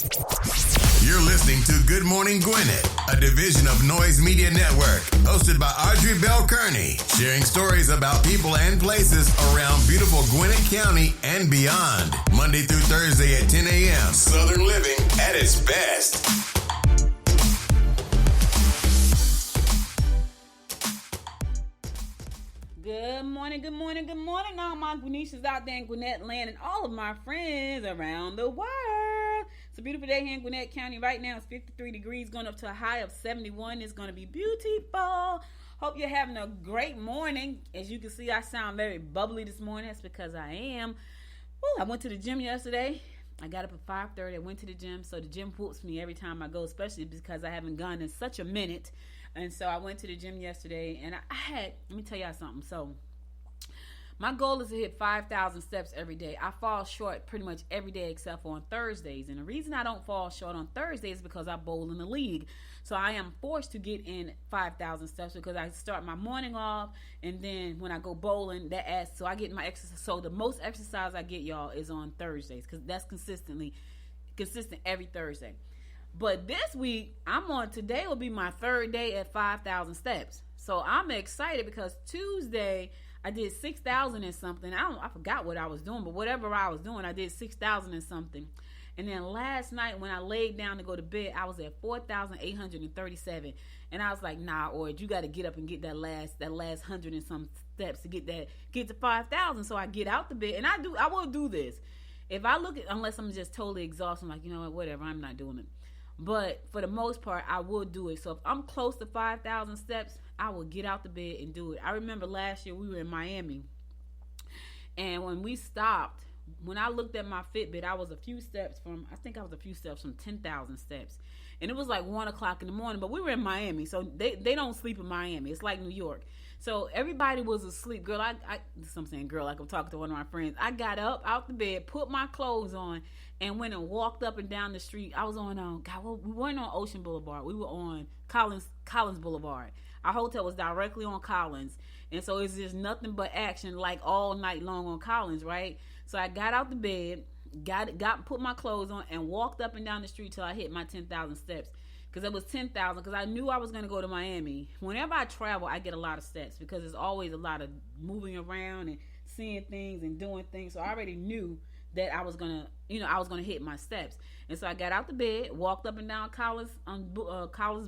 You're listening to Good Morning Gwinnett, a division of Noise Media Network, hosted by Audrey Bell Kearney, sharing stories about people and places around beautiful Gwinnett County and beyond. Monday through Thursday at 10 a.m. Southern living at its best. Good morning, good morning, good morning, all my Gwinnetians out there in Gwinnett land and all of my friends around the world. It's a beautiful day here in Gwinnett County. Right now it's 53 degrees, going up to a high of 71. It's going to be beautiful. Hope you're having a great morning. As you can see, I sound very bubbly this morning. That's because I am. I went to the gym yesterday. I got up at 5:30. I went to the gym, so the gym whoops me every time I go, especially because I haven't gone in such a minute. And so I went to the gym yesterday, and I had, let me tell y'all something. So my goal is to hit 5,000 steps every day. I fall short pretty much every day except for on Thursdays. And the reason I don't fall short on Thursdays is because I bowl in the league. So I am forced to get in 5,000 steps because I start my morning off, and then when I go bowling, that adds, so I get my exercise. So the most exercise I get, y'all, is on Thursdays because that's consistent every Thursday. But this week, today will be my third day at 5,000 steps. So I'm excited because Tuesday, I did 6,000 and something. I forgot what I was doing, but whatever I was doing, I did 6,000 and something. And then last night when I laid down to go to bed, I was at 4,837. And I was like, nah, or you got to get up and get that last 100 and some steps to get to 5,000. So I get out the bed, and I will do this. If I look at, unless I'm just totally exhausted, I'm like, you know what, whatever, I'm not doing it. But for the most part, I will do it. So if I'm close to 5,000 steps, I will get out the bed and do it. I remember last year we were in Miami, and when we stopped, when I looked at my Fitbit, I was a few steps from 10,000 steps. And it was like 1 o'clock in the morning, but we were in Miami, so they don't sleep in Miami. It's like New York. So everybody was asleep. Girl, I'm saying girl, like I'm talking to one of my friends. I got up out the bed, put my clothes on, and went and walked up and down the street. I was on, we weren't on Ocean Boulevard. We were on Collins Boulevard. Our hotel was directly on Collins. And so it's just nothing but action like all night long on Collins, right? So I got out the bed, put my clothes on, and walked up and down the street till I hit my 10,000 steps. Because it was 10,000, because I knew I was going to go to Miami. Whenever I travel, I get a lot of steps because there's always a lot of moving around and seeing things and doing things. So I already knew that I was going to hit my steps. And so I got out the bed, walked up and down Collins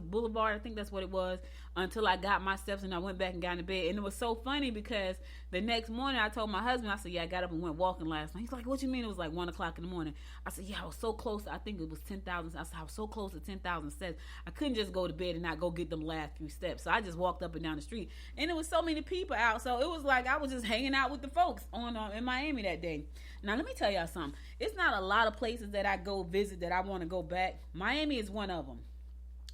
Boulevard, I think that's what it was, until I got my steps, and I went back and got in the bed. And it was so funny because the next morning I told my husband, I said, yeah, I got up and went walking last night. He's like, what you mean? It was like 1 o'clock in the morning. I said, yeah, I was so close. I think it was 10,000. I said, I was so close to 10,000 steps. I couldn't just go to bed and not go get them last few steps. So I just walked up and down the street, and there was so many people out. So it was like I was just hanging out with the folks in Miami that day. Now, let me tell y'all something. It's not a lot of places that I go visit that I want to go back. Miami is one of them.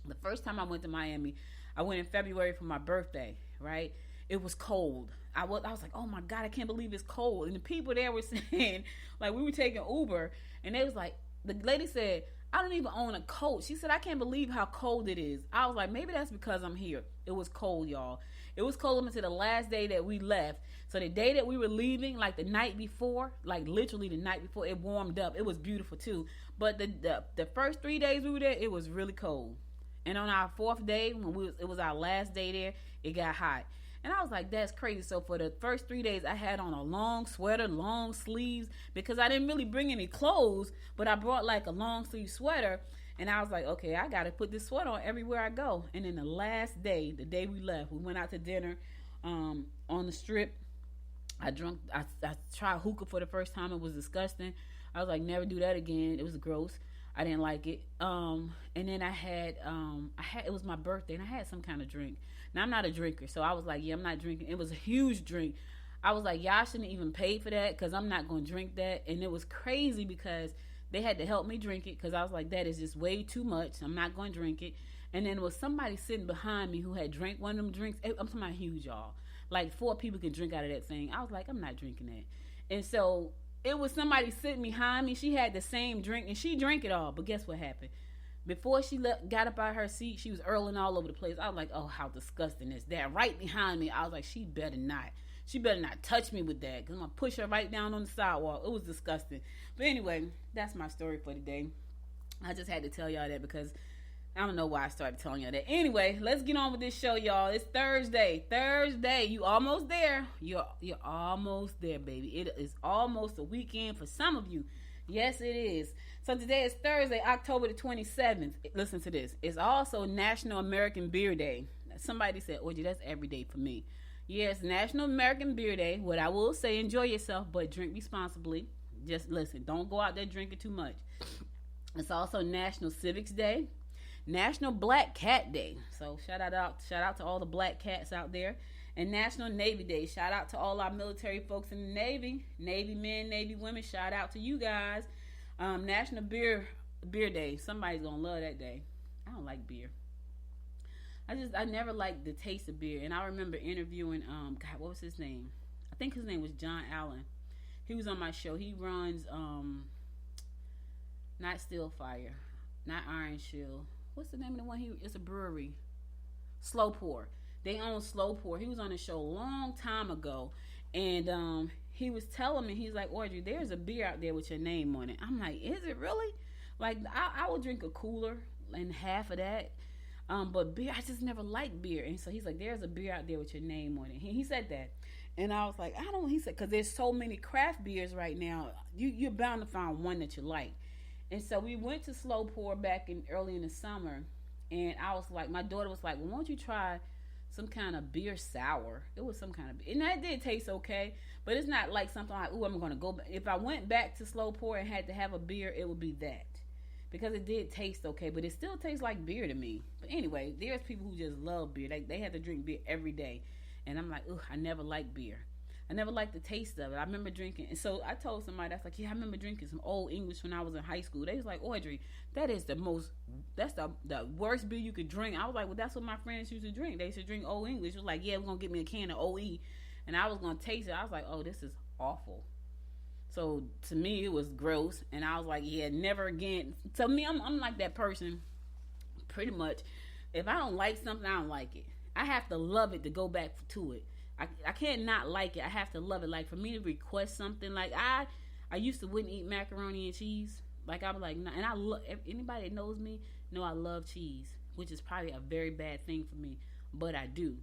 The first time I went to Miami, I went in February for my birthday, right? It was cold. I was like, oh my God, I can't believe it's cold. And the people there were saying, like, we were taking Uber, and they was like, the lady said, I don't even own a coat. She said, I can't believe how cold it is. I was like, maybe that's because I'm here. It was cold, y'all. It was cold until the last day that we left. So the day that we were leaving, like the night before, like literally the night before, it warmed up. It was beautiful too. But the first 3 days we were there, it was really cold. And on our fourth day, it was our last day there, it got hot. And I was like, that's crazy. So for the first 3 days, I had on a long sweater, long sleeves, because I didn't really bring any clothes, but I brought like a long sleeve sweater. And I was like, okay, I got to put this sweater on everywhere I go. And then the last day, the day we left, we went out to dinner on the Strip. I tried hookah for the first time. It was disgusting. I was like, never do that again. It was gross. I didn't like it. And then I had it was my birthday, and I had some kind of drink. Now, I'm not a drinker, so I was like, yeah, I'm not drinking. It was a huge drink. I was like, y'all shouldn't even pay for that because I'm not going to drink that. And it was crazy because they had to help me drink it because I was like, that is just way too much. I'm not going to drink it. And then there was somebody sitting behind me who had drank one of them drinks. I'm talking about huge, y'all. Like 4 people can drink out of that thing. I was like, I'm not drinking that. And so it was somebody sitting behind me. She had the same drink, and she drank it all. But guess what happened? Before she got up out of her seat, she was earling all over the place. I was like, oh, how disgusting is that? Right behind me, I was like, she better not. She better not touch me with that because I'm going to push her right down on the sidewalk. It was disgusting. But anyway, that's my story for today. I just had to tell y'all that because I don't know why I started telling y'all that. Anyway, let's get on with this show, y'all. It's Thursday. You almost there. You're almost there, baby. It is almost a weekend for some of you. Yes, it is. So today is Thursday, October the 27th. Listen to this. It's also National American Beer Day. Somebody said, "Orgy, that's every day for me." Yes, National American Beer Day. What I will say, enjoy yourself, but drink responsibly. Just listen. Don't go out there drinking too much. It's also National Civics Day. National Black Cat Day. So shout out to all the black cats out there. And National Navy Day. Shout out to all our military folks in the Navy. Navy men, Navy women. Shout out to you guys. National Beer Day. Somebody's gonna love that day. I don't like beer. I never liked the taste of beer. And I remember interviewing God, what was his name? I think his name was John Allen. He was on my show. He runs not Stillfire, not Iron Shield. What's the name of the one? It's a brewery. Slow Pour. They own Slow Pour. He was on the show a long time ago, and he was telling me, he's like, "Audrey, there's a beer out there with your name on it." I'm like, "Is it really?" Like, I would drink a cooler and half of that, but beer, I just never liked beer. And so he's like, "There's a beer out there with your name on it." He said that, and I was like, "I don't." He said, "Because there's so many craft beers right now, you're bound to find one that you like." And so we went to Slow Pour back early in the summer, and I was like, my daughter was like, "Well, won't you try some kind of beer sour?" It was some kind of beer, and that did taste okay, but it's not like something like, "Ooh, I'm going to go back." If I went back to Slow Pour and had to have a beer, it would be that, because it did taste okay, but it still tastes like beer to me. But anyway, there's people who just love beer. They have to drink beer every day, and I'm like, "Ugh, I never liked beer. I never liked the taste of it." I remember drinking, and so I told somebody, that's like, "Yeah, I remember drinking some Old English when I was in high school." They was like, "Audrey, that's the worst beer you could drink." I was like, "Well, that's what my friends used to drink. They used to drink Old English." It was like, "Yeah, we're going to get me a can of OE." And I was going to taste it. I was like, "Oh, this is awful." So to me, it was gross. And I was like, "Yeah, never again." To me, I'm like that person, pretty much. If I don't like something, I don't like it. I have to love it to go back to it. I can't not like it. I have to love it. Like, for me to request something, like I used to wouldn't eat macaroni and cheese. Like, I was like, nah. And I love, anybody that knows me know I love cheese, which is probably a very bad thing for me, but I do.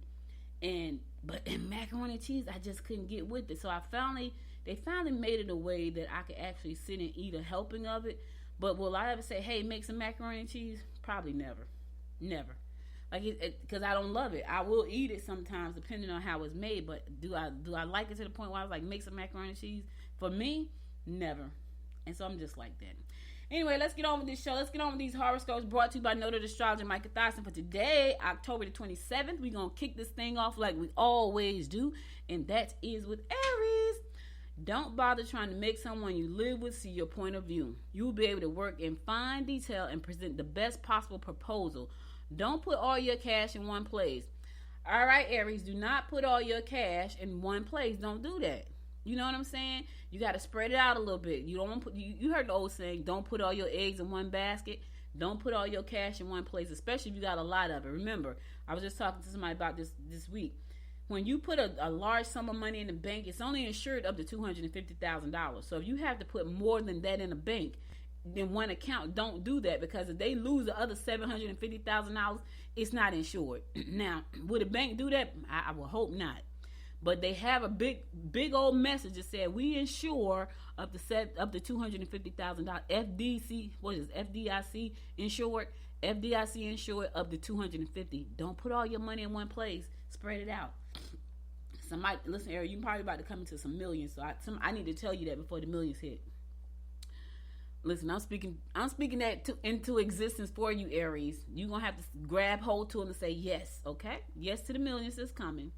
But in macaroni and cheese, I just couldn't get with it. So they finally made it a way that I could actually sit and eat a helping of it. But will I ever say, "Hey, make some macaroni and cheese"? Probably never. Like, because I don't love it. I will eat it sometimes depending on how it's made, but do I like it to the point where I was like, make some macaroni and cheese? For me, never. And so I'm just like that. Anyway, let's get on with this show. Let's get on with these horoscopes brought to you by noted astrologer Micah Thorson. For today, October the 27th, we're going to kick this thing off like we always do, and that is with Aries. Don't bother trying to make someone you live with see your point of view. You'll be able to work in fine detail and present the best possible proposal. Don't put all your cash in one place. All right, Aries, do not put all your cash in one place. Don't do that. You know what I'm saying? You got to spread it out a little bit. You don't want to put. You heard the old saying, "Don't put all your eggs in one basket." Don't put all your cash in one place, especially if you got a lot of it. Remember, I was just talking to somebody about this week. When you put a large sum of money in the bank, it's only insured up to $250,000. So if you have to put more than that in a bank, in one account, don't do that, because if they lose the other $750,000, it's not insured. Now, would a bank do that? I will hope not. But they have a big old message that said, "We insure up to $250,000. FDC, what is it? FDIC insured. FDIC insured up to $250,000. Don't put all your money in one place. Spread it out." Somebody, listen, Eric, you're probably about to come into some millions, so I need to tell you that before the millions hit. Listen, I'm speaking that into existence for you, Aries. You're going to have to grab hold to it and say yes, okay? Yes to the millions that's coming.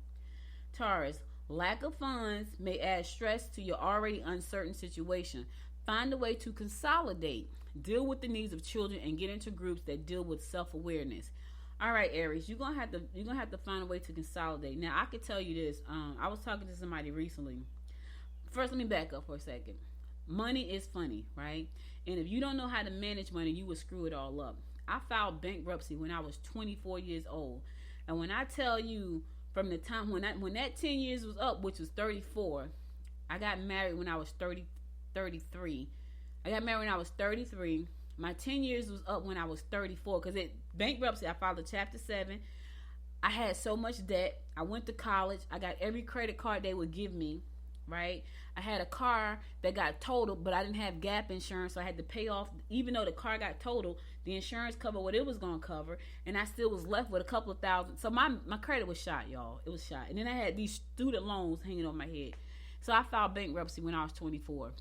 Taurus, lack of funds may add stress to your already uncertain situation. Find a way to consolidate. Deal with the needs of children and get into groups that deal with self-awareness. All right, Aries, you're gonna have to find a way to consolidate. Now, I could tell you this. I was talking to somebody recently. First, let me back up for a second. Money is funny, right? And if you don't know how to manage money, you will screw it all up. I filed bankruptcy when I was 24 years old. And when I tell you, from the time when that 10 years was up, which was 34, I got married when I was 33. I got married when I was 33. My 10 years was up when I was 34 because bankruptcy. I filed a Chapter 7. I had so much debt. I went to college. I got every credit card they would give me, right? I had a car that got totaled, but I didn't have gap insurance, so I had to pay off. Even though the car got totaled, the insurance covered what it was going to cover, and I still was left with a couple of thousand. So my credit was shot, y'all. It was shot. And then I had these student loans hanging on my head. So I filed bankruptcy when I was 24.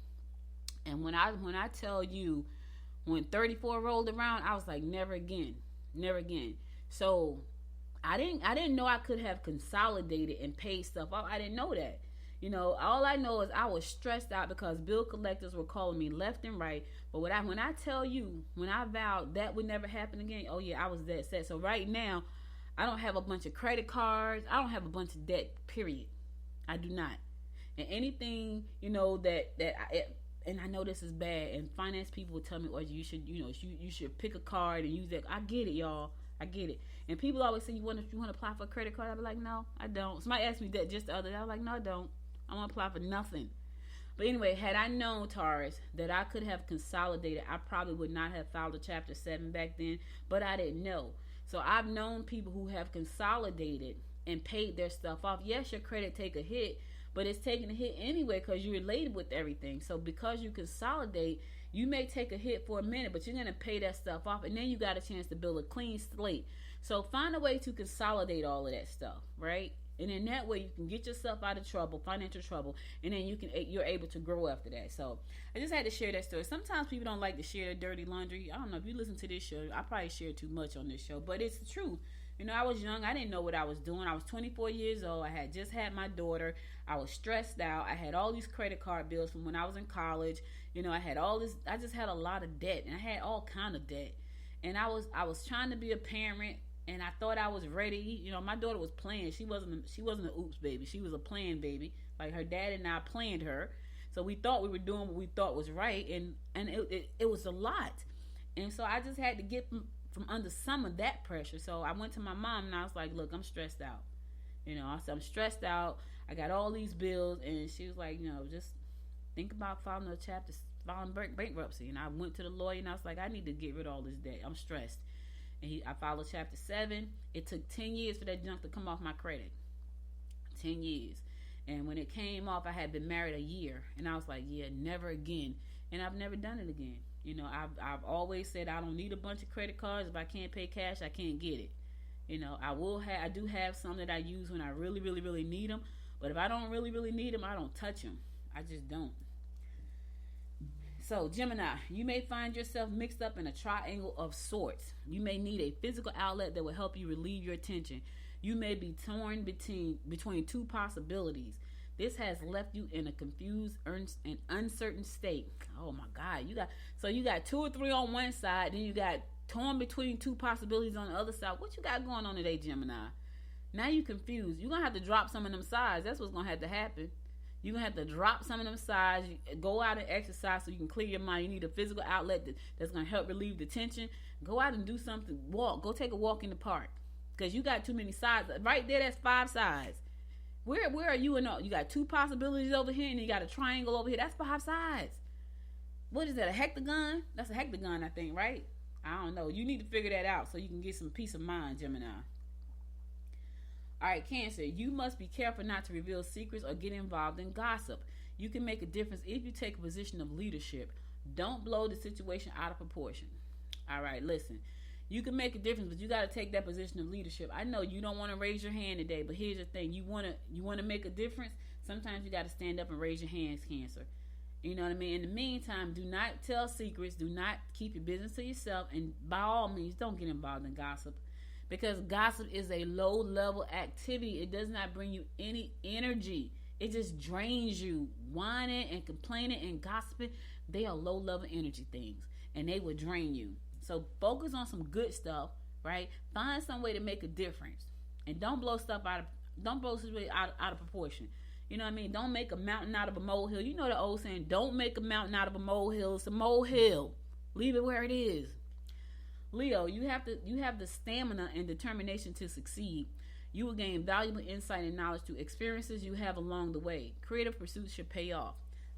And when I tell you, when 34 rolled around, I was like, never again. Never again. So I didn't know I could have consolidated and paid stuff off. I didn't know that. You know, all I know is I was stressed out because bill collectors were calling me left and right. But when I tell you, when I vowed that would never happen again, oh yeah, I was that set. So right now, I don't have a bunch of credit cards. I don't have a bunch of debt, period. I do not. And anything, you know, and I know this is bad, and finance people will tell me, or you should pick a card and use that. I get it, y'all. I get it. And people always say, you want to apply for a credit card? I be like, no, I don't. Somebody asked me that just the other day. I was like, no, I don't. I want to apply for nothing. But anyway, had I known, Taurus, that I could have consolidated, I probably would not have filed a Chapter 7 back then, but I didn't know. So I've known people who have consolidated and paid their stuff off. Yes, your credit take a hit, but it's taking a hit anyway because you're related with everything. So because you consolidate, you may take a hit for a minute, but you're going to pay that stuff off, and then you got a chance to build a clean slate. So find a way to consolidate all of that stuff, right? And in that way, you can get yourself out of trouble, financial trouble, and then you're able to grow after that. So I just had to share that story. Sometimes people don't like to share their dirty laundry. I don't know if you listen to this show. I probably share too much on this show, but it's the truth. You know, I was young. I didn't know what I was doing. I was 24 years old. I had just had my daughter. I was stressed out. I had all these credit card bills from when I was in college. You know, I had all this. I just had a lot of debt, and I had all kind of debt. And I was trying to be a parent, and I thought I was ready. You know, my daughter was playing. She wasn't an oops baby. She was a playing baby. Like her dad and I planned her. So we thought we were doing what we thought was right, and it was a lot. And so I just had to get from under some of that pressure. So I went to my mom and I was like, look, I'm stressed out. You know, I said, I'm stressed out. I got all these bills. And she was like, you know, just think about filing bankruptcy. And I went to the lawyer and I was like, I need to get rid of all this debt. I'm stressed. And I filed a Chapter 7. It took 10 years for that junk to come off my credit. 10 years. And when it came off, I had been married a year. And I was like, yeah, never again. And I've never done it again. You know, I've always said I don't need a bunch of credit cards. If I can't pay cash, I can't get it. You know, I do have some that I use when I really, really, really need them. But if I don't really, really need them, I don't touch them. I just don't. So, Gemini, you may find yourself mixed up in a triangle of sorts. You may need a physical outlet that will help you relieve your tension. You may be torn between two possibilities. This has left you in a confused and uncertain state. Oh my God, you got 2 or 3 on one side, then you got torn between two possibilities on the other side. What you got going on today, Gemini? Now you confused. You're gonna have to drop some of them sides. That's what's gonna have to happen. You're gonna have to drop some of them sides. Go out and exercise so you can clear your mind. You need a physical outlet that's gonna help relieve the tension. Go out and do something. Walk. Go take a walk in the park. Because you got too many sides. Right there, that's 5 sides. Where are you in all? You got 2 possibilities over here, and you got a triangle over here. That's 5 sides. What is that, a hectagon? That's a hectagon, I think, right? I don't know. You need to figure that out so you can get some peace of mind, Gemini. All right, Cancer. You must be careful not to reveal secrets or get involved in gossip. You can make a difference if you take a position of leadership. Don't blow the situation out of proportion. All right, listen. You can make a difference, but you got to take that position of leadership. I know you don't want to raise your hand today, but here's the thing. You want to make a difference. Sometimes you got to stand up and raise your hands, Cancer. You know what I mean? In the meantime, do not tell secrets. Do not keep your business to yourself. And by all means, don't get involved in gossip. Because gossip is a low-level activity. It does not bring you any energy. It just drains you. Whining and complaining and gossiping, they are low-level energy things. And they will drain you. So focus on some good stuff, right? Find some way to make a difference. And don't blow stuff out of proportion. You know what I mean? Don't make a mountain out of a molehill. You know the old saying, don't make a mountain out of a molehill. It's a molehill. Leave it where it is. Leo, you have the stamina and determination to succeed. You will gain valuable insight and knowledge through experiences you have along the way. Creative pursuits should pay off.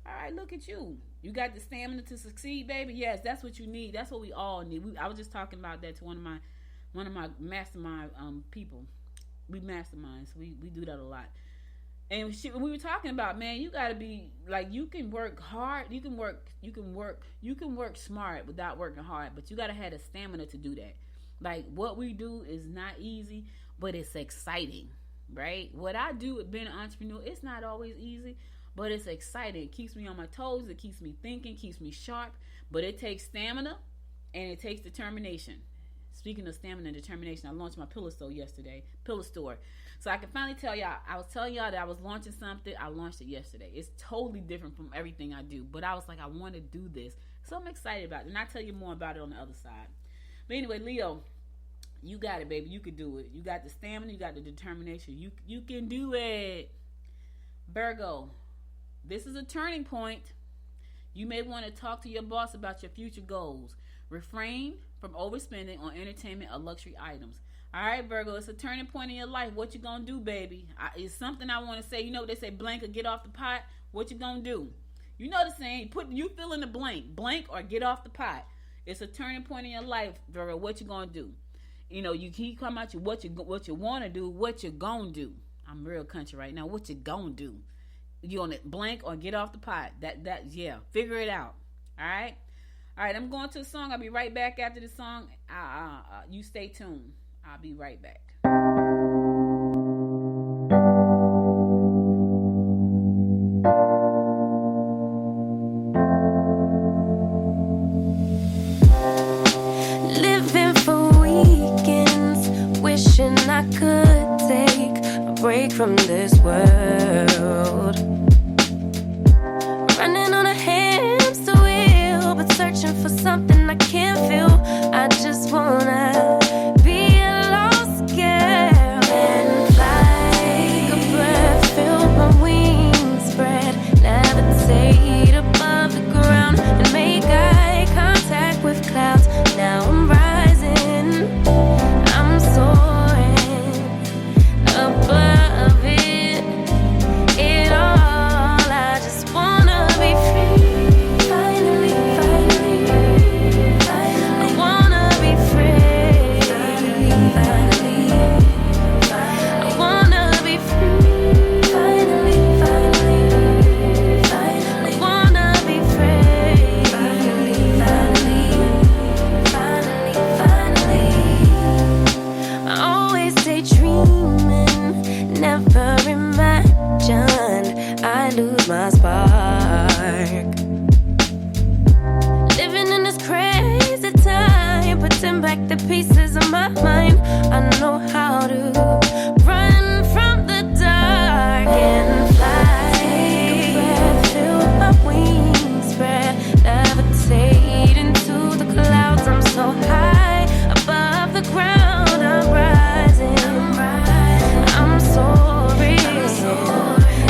All right, look at you. You got the stamina to succeed, baby? Yes, that's what you need. That's what we all need. I was just talking about that to one of my mastermind people. We masterminds. We do that a lot. And we were talking about, man, you gotta be like, you can work hard, you can work smart without working hard, but you gotta have the stamina to do that. Like, what we do is not easy, but it's exciting, right? What I do with being an entrepreneur, it's not always easy, but it's exciting. It keeps me on my toes, it keeps me thinking, keeps me sharp, but it takes stamina and it takes determination. Speaking of stamina and determination, I launched my pillow store yesterday. So I can finally tell y'all, I was telling y'all that I was launching something. I launched it yesterday. It's totally different from everything I do. But I was like, I want to do this. So I'm excited about it. And I'll tell you more about it on the other side. But anyway, Leo, you got it, baby. You can do it. You got the stamina. You got the determination. You can do it. Virgo, this is a turning point. You may want to talk to your boss about your future goals. Refrain from overspending on entertainment or luxury items. All right, Virgo, it's a turning point in your life. What you gonna do, baby? It's something I want to say. You know what they say, blank or get off the pot. What you gonna do? You know the saying, you fill in the blank or get off the pot. It's a turning point in your life, Virgo. What you gonna do? You know, you keep coming at you what you want to do, what you gonna do. I'm real country right now. What you gonna do? You on it, blank or get off the pot. Yeah, figure it out. All right. All right, I'm going to a song. I'll be right back after the song. You stay tuned. I'll be right back. Living for weekends, wishing I could take a break from this world. Running on a hamster wheel, but searching for something I can't feel. I just wanna be a lost girl and fly. Take a breath, feel my wings spread, levitate above the ground and make eye contact with clouds. Now I'm rising, I'm soaring above it all. I just wanna be free. Finally, I wanna be free. Finally, I wanna be free. Finally, I wanna be free. Finally, I always daydreaming, never imagined I lose my spark. Living in this crazy time, putting back the pieces of my mind. I know how to run from the dark and fly. Take a breath, feel my wings spread, levitate into the clouds. I'm so high above the ground. I'm rising, I'm soaring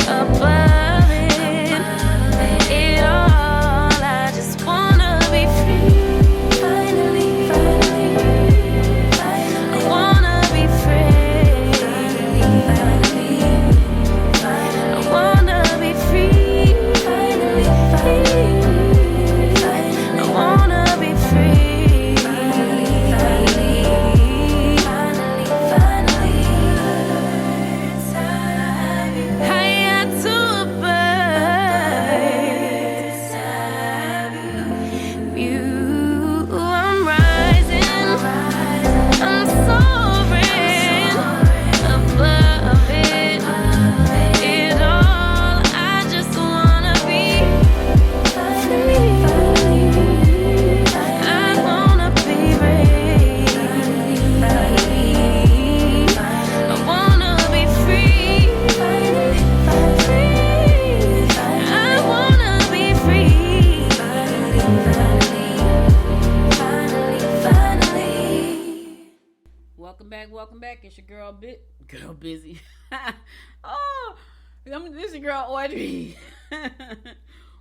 above it all. I just wanna be free. Finally, I wanna be free. I wanna be free. I wanna be free. Higher to a bird. You, I'm rising, I'm soaring above it all. I just wanna be free. I wanna be free. I wanna be free. I wanna be free. Welcome back. It's your girl Busy. Oh, this is your girl Audrey.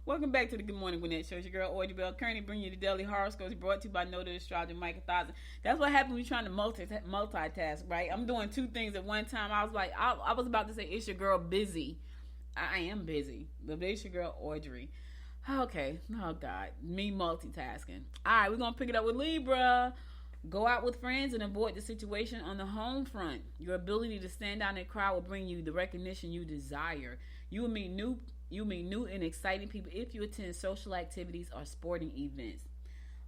Welcome back to the Good Morning Gwinnett Show. It's your girl Audrey Bell Kearney, bringing you the daily horoscopes brought to you by Noted Astrologer Micah Thousand. That's what happens when you're trying to multitask, right? I'm doing two things at one time. I was like, I was about to say it's your girl Busy. I am busy, but it's your girl Audrey. Okay. Oh, God. Me multitasking. All right, we're going to pick it up with Libra. Go out with friends and avoid the situation on the home front. Your ability to stand out in a crowd will bring you the recognition you desire. You will meet new and exciting people if you attend social activities or sporting events.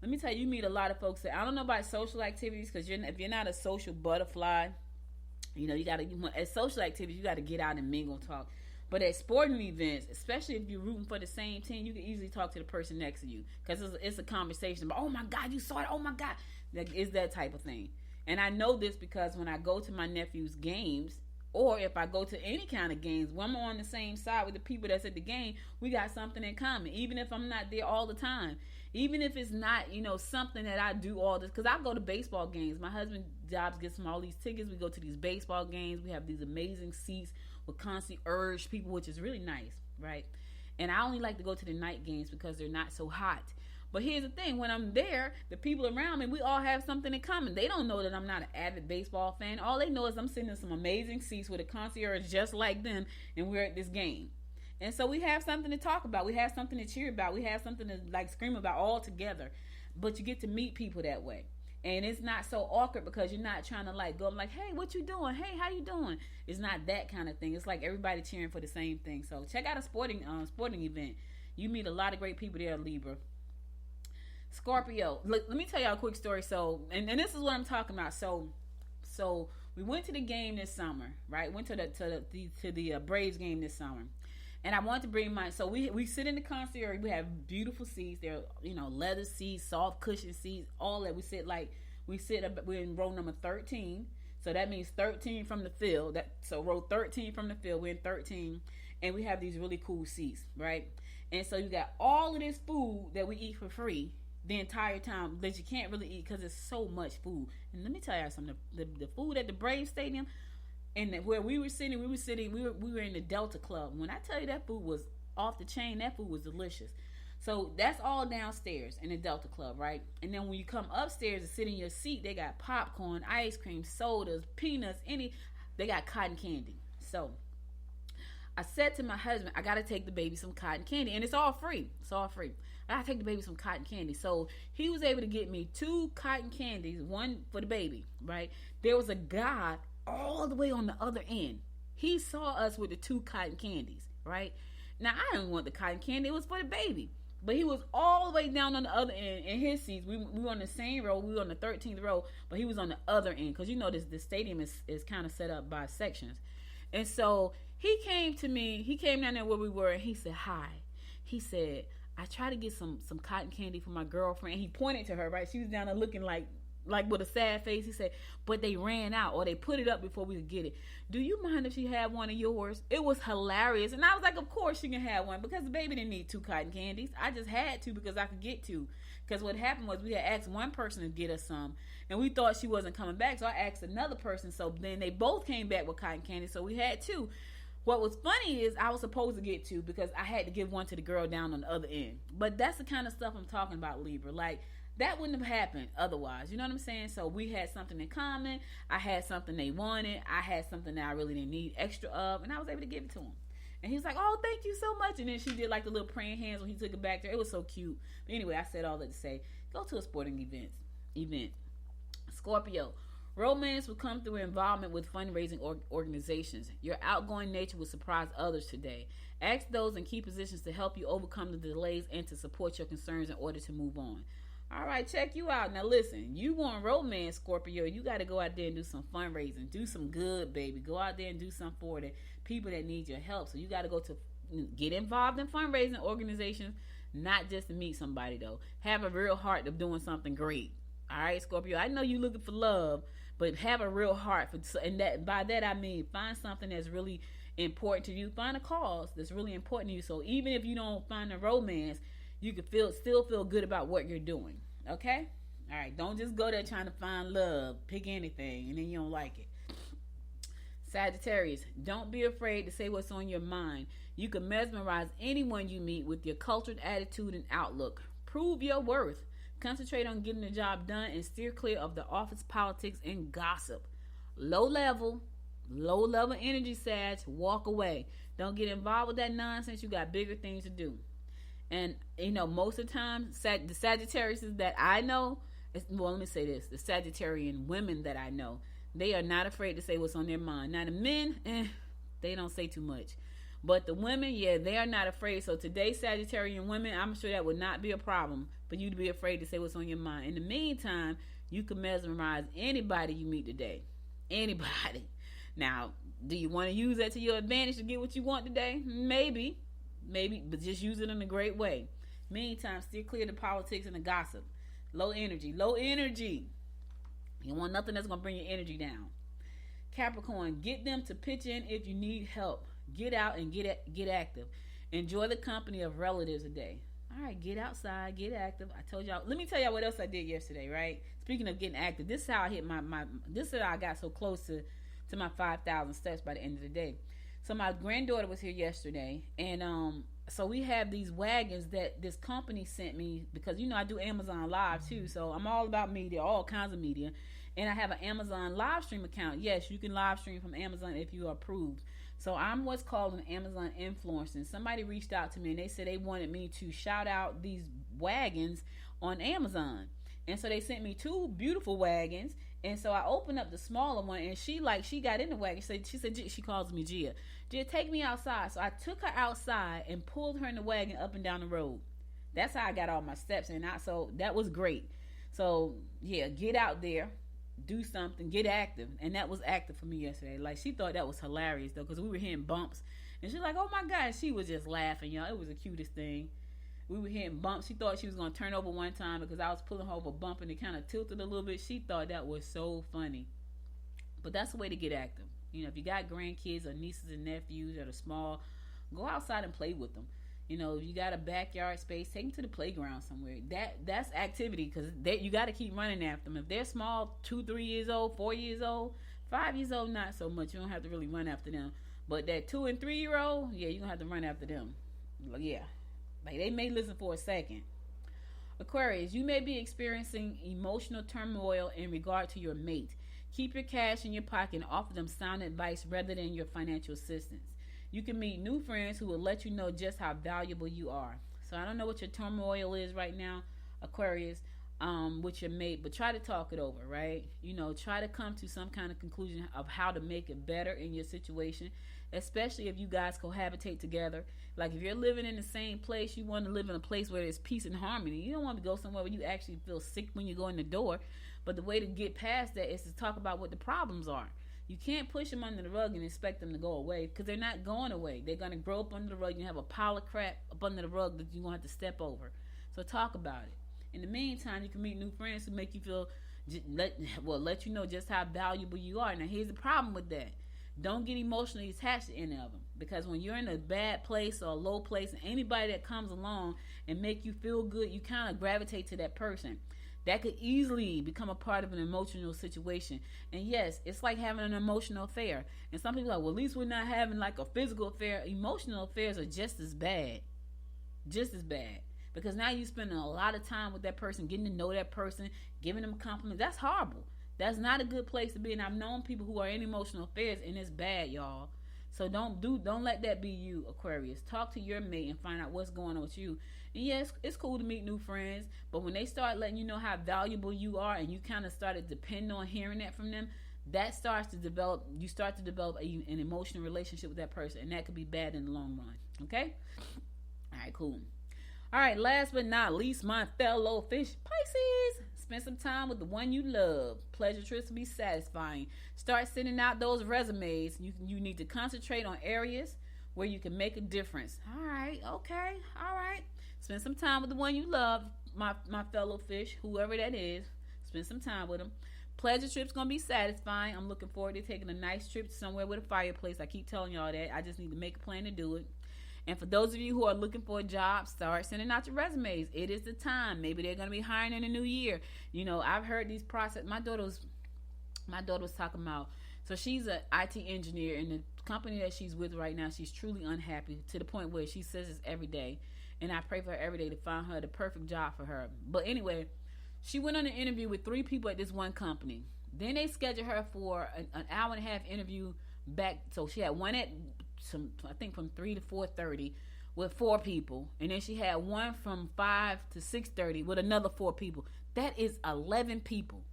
Let me tell you, you meet a lot of folks that I don't know about social activities, because if you're not a social butterfly, you know, at social activities, you got to get out and mingle and talk. But at sporting events, especially if you're rooting for the same team, you can easily talk to the person next to you, because it's a conversation about, oh my God, you saw it, oh my God. It's that type of thing. And I know this because when I go to my nephew's games, or if I go to any kind of games, when I'm on the same side with the people that's at the game, we got something in common. Even if I'm not there all the time, even if it's not, you know, something that I do all this, because I go to baseball games. My husband jobs gets him all these tickets. We go to these baseball games. We have these amazing seats with concierge people, which is really nice, right? And I only like to go to the night games because they're not so hot. But here's the thing, when I'm there, the people around me, we all have something in common. They don't know that I'm not an avid baseball fan. All they know is I'm sitting in some amazing seats with a concierge just like them, and we're at this game. And so we have something to talk about. We have something to cheer about. We have something to like scream about all together. But you get to meet people that way. And it's not so awkward because you're not trying to like go like, hey, what you doing? Hey, how you doing? It's not that kind of thing. It's like everybody cheering for the same thing. So check out a sporting event. You meet a lot of great people there, Libra. Scorpio, let me tell y'all a quick story. So, and this is what I'm talking about. So we went to the game this summer, right? Went to the Braves game this summer, and I wanted to bring my. So we sit in the concierge. We have beautiful seats. They're, you know, leather seats, soft cushion seats, all that. We're in row number 13. So that means 13 from the field. So row 13 from the field. We're in 13, and we have these really cool seats, right? And so you got all of this food that we eat for free the entire time that you can't really eat because it's so much food. And let me tell you something, the food at the Braves Stadium and where we were sitting, we were in the Delta Club. When I tell you that food was off the chain, that food was delicious. So that's all downstairs in the Delta Club, right? And then when you come upstairs and sit in your seat, they got popcorn, ice cream, sodas, peanuts, they got cotton candy. So I said to my husband, I gotta take the baby some cotton candy, and it's all free. I gotta take the baby some cotton candy. So he was able to get me 2 cotton candies, one for the baby, right? There was a guy all the way on the other end. He saw us with the 2 cotton candies, right? Now I didn't want the cotton candy; it was for the baby. But he was all the way down on the other end in his seats. We were on the same row. We were on the 13th row, but he was on the other end because you know the stadium is kind of set up by sections. And so he came to me. He came down there where we were, and he said, hi. He said, I tried to get some cotton candy for my girlfriend. And he pointed to her, right? She was down there looking like with a sad face. He said, but they ran out, or they put it up before we could get it. Do you mind if she had one of yours? It was hilarious. And I was like, of course she can have one, because the baby didn't need 2 cotton candies. I just had to because I could get 2. Because what happened was we had asked one person to get us some, and we thought she wasn't coming back. So I asked another person. So then they both came back with cotton candy. So we had 2. What was funny is I was supposed to get 2 because I had to give one to the girl down on the other end. But that's the kind of stuff I'm talking about, Libra. Like, that wouldn't have happened otherwise. You know what I'm saying? So we had something in common. I had something they wanted. I had something that I really didn't need extra of, and I was able to give it to him. And he was like, oh, thank you so much. And then she did like the little praying hands when he took it back there. It was so cute. But anyway, I said all that to say, go to a sporting event. Scorpio. Romance will come through involvement with fundraising organizations. Your outgoing nature will surprise others today. Ask those in key positions to help you overcome the delays and to support your concerns in order to move on. All right, check you out. Now listen, you want romance, Scorpio, you got to go out there and do some fundraising. Do some good, baby. Go out there and do something for the people that need your help. So you got to go to get involved in fundraising organizations, not just to meet somebody, though. Have a real heart of doing something great. All right, Scorpio, I know you're looking for love, but have a real heart. And that by that I mean find something that's really important to you. Find a cause that's really important to you. So even if you don't find the romance, you can still feel good about what you're doing. Okay? All right. Don't just go there trying to find love. Pick anything and then you don't like it. Sagittarius, don't be afraid to say what's on your mind. You can mesmerize anyone you meet with your cultured attitude and outlook. Prove your worth. Concentrate on getting the job done and steer clear of the office politics and gossip. Low level energy, Sag. Walk away. Don't get involved with that nonsense. You got bigger things to do. And, most of the time, the Sagittarius that I know, let me say this, the Sagittarian women that I know, they are not afraid to say what's on their mind. Now, the men, they don't say too much. But the women, they are not afraid. So today, Sagittarian women, I'm sure that would not be a problem for you to be afraid to say what's on your mind. In the meantime, you can mesmerize anybody you meet today. Anybody. Now, do you want to use that to your advantage to get what you want today? Maybe, but just use it in a great way. Meantime, steer clear of the politics and the gossip. Low energy. You want nothing that's going to bring your energy down. Capricorn, get them to pitch in if you need help. Get out and get active. Enjoy the company of relatives today. All right, get outside, get active. I told y'all. Let me tell y'all what else I did yesterday, right? Speaking of getting active, this is how I hit this is how I got so close to my 5,000 steps by the end of the day. So my granddaughter was here yesterday, and so we have these wagons that this company sent me because I do Amazon Live too. So I'm all about media, all kinds of media, and I have an Amazon live stream account. Yes, you can live stream from Amazon if you are approved. So I'm what's called an Amazon influencer. And somebody reached out to me and they said they wanted me to shout out these wagons on Amazon. And so they sent me 2 beautiful wagons. And so I opened up the smaller one, and she got in the wagon. She said she calls me Gia. Gia, take me outside. So I took her outside and pulled her in the wagon up and down the road. That's how I got all my steps in. So that was great. So get out there, do something, get active. And that was active for me yesterday. Like, she thought that was hilarious though, because we were hitting bumps, and she's like, oh my God, she was just laughing, y'all. It was the cutest thing. We were hitting bumps. She thought she was going to turn over one time because I was pulling her over a bump and it kind of tilted a little bit. She thought that was so funny. But that's the way to get active. If you got grandkids or nieces and nephews that are small, go outside and play with them. If you got a backyard space, take them to the playground somewhere. That's activity, because you got to keep running after them. If they're small, 2, 3 years old, 4 years old, 5 years old, not so much. You don't have to really run after them. But that 2 and 3 year old, you're going to have to run after them. Yeah. Like, they may listen for a second. Aquarius, you may be experiencing emotional turmoil in regard to your mate. Keep your cash in your pocket and offer them sound advice rather than your financial assistance. You can meet new friends who will let you know just how valuable you are. So I don't know what your turmoil is right now, Aquarius, with your mate, but try to talk it over, right? Try to come to some kind of conclusion of how to make it better in your situation, especially if you guys cohabitate together. Like, if you're living in the same place, you want to live in a place where there's peace and harmony. You don't want to go somewhere where you actually feel sick when you go in the door. But the way to get past that is to talk about what the problems are. You can't push them under the rug and expect them to go away, because they're not going away. They're going to grow up under the rug. You have a pile of crap up under the rug that you're going to have to step over. So talk about it. In the meantime, you can meet new friends who make you feel, let you know just how valuable you are. Now, here's the problem with that. Don't get emotionally attached to any of them, because when you're in a bad place or a low place, and anybody that comes along and make you feel good, you kind of gravitate to that person. That could easily become a part of an emotional situation. And yes, it's like having an emotional affair. And some people are like, well, at least we're not having like a physical affair. Emotional affairs are just as bad. Just as bad. Because now you're spending a lot of time with that person, getting to know that person, giving them compliments. That's horrible. That's not a good place to be. And I've known people who are in emotional affairs, and it's bad, y'all. So don't let that be you, Aquarius. Talk to your mate and find out what's going on with you. And yes, it's cool to meet new friends, but when they start letting you know how valuable you are, and you kind of start to depend on hearing that from them, that starts to develop. You start to develop an emotional relationship with that person, and that could be bad in the long run. Okay? All right, cool. All right, last but not least, my fellow fish, Pisces. Spend some time with the one you love. Pleasure trips will be satisfying. Start sending out those resumes. You need to concentrate on areas where you can make a difference. All right, okay, all right. Spend some time with the one you love, my fellow fish, whoever that is. Spend some time with them. Pleasure trip's going to be satisfying. I'm looking forward to taking a nice trip somewhere with a fireplace. I keep telling y'all that. I just need to make a plan to do it. And for those of you who are looking for a job, start sending out your resumes. It is the time. Maybe they're going to be hiring in the new year. I've heard these process. My daughter was talking about, so she's an IT engineer, and the company that she's with right now, she's truly unhappy to the point where she says this every day. And I pray for her every day to find her the perfect job for her. But anyway, she went on an interview with 3 people at this one company. Then they scheduled her for an hour and a half interview back. So she had one at I think from 3 to 4:30, with 4 people, and then she had one from 5 to 6:30 with another 4 people. That is 11 people.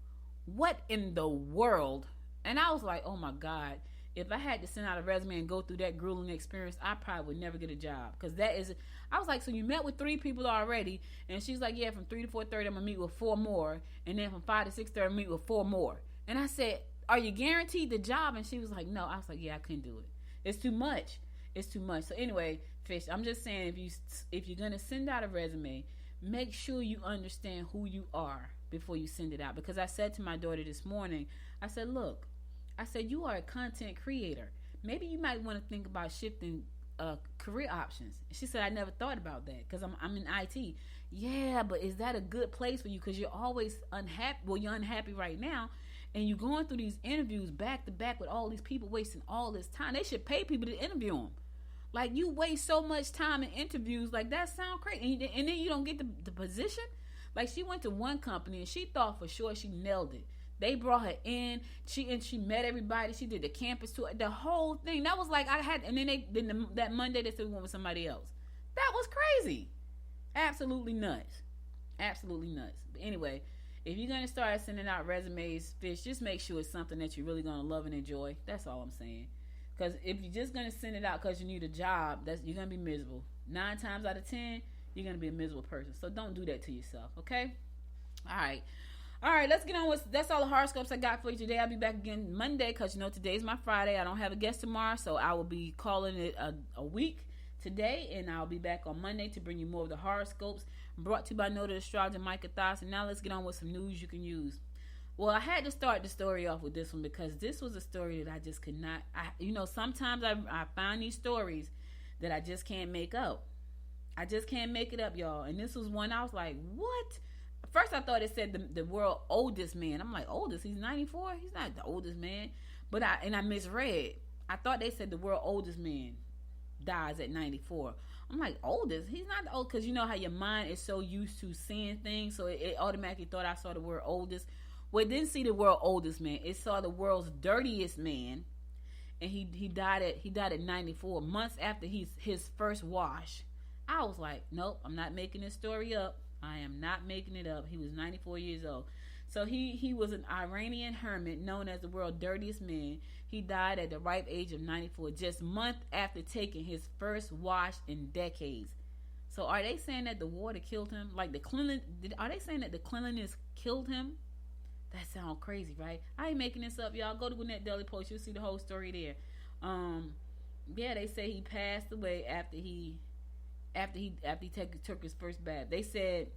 What in the world? And I was like, oh my God, if I had to send out a resume and go through that grueling experience, I probably would never get a job. Because that is, I was like, so you met with 3 people already? And she's like, yeah, from 3 to 4:30 I'm gonna meet with 4 more, and then from 5 to 6:30 I'm gonna meet with 4 more. And I said, are you guaranteed the job? And she was like, no. I was like, yeah, I couldn't do it. It's too much. It's too much. So anyway, Fish, I'm just saying, if you're gonna send out a resume, make sure you understand who you are before you send it out. Because I said to my daughter this morning, I said, look, I said, you are a content creator. Maybe you might want to think about shifting career options. She said, I never thought about that because I'm in IT. Yeah, but is that a good place for you? Because you're always unhappy. Well, you're unhappy right now, and you're going through these interviews back to back with all these people wasting all this time. They should pay people to interview them. Like, you waste so much time in interviews. Like, that sound crazy. And then you don't get the position. Like, she went to one company and she thought for sure she nailed it. They brought her in. She met everybody. She did the campus tour, the whole thing. That was like and then that Monday they said we went with somebody else. That was crazy. Absolutely nuts. Absolutely nuts. But anyway, if you're gonna start sending out resumes, Fish, just make sure it's something that you're really gonna love and enjoy. That's all I'm saying. Because if you're just gonna send it out because you need a job, you're gonna be miserable. 9 times out of 10, you're gonna be a miserable person. So don't do that to yourself. Okay. All right, let's get on with, that's all the horoscopes I got for you today. I'll be back again Monday because, today's my Friday. I don't have a guest tomorrow, so I will be calling it a week today, and I'll be back on Monday to bring you more of the horoscopes brought to you by Noted Astrologer Micah Thos. And now let's get on with some news you can use. Well, I had to start the story off with this one because this was a story that I just could not, sometimes I find these stories that I just can't make up. I just can't make it up, y'all. And this was one I was like, what? First, I thought it said the world oldest man. I'm like, oldest? He's 94? He's not the oldest man. But I misread. I thought they said the world oldest man dies at 94. I'm like, oldest? He's not the old, because you know how your mind is so used to seeing things, so it automatically thought I saw the word oldest. Well, it didn't see the world oldest man. It saw the world's dirtiest man, and he died at 94 months after his first wash. I was like, nope, I'm not making this story up. I am not making it up. He was 94 years old. So he was an Iranian hermit known as the world's dirtiest man. He died at the ripe age of 94, just months after taking his first wash in decades. So are they saying that the water killed him? Like are they saying that the cleanliness killed him? That sounds crazy, right? I ain't making this up, y'all. Go to Gwinnett Daily Post. You'll see the whole story there. Yeah, they say he passed away after he took his first bath. They said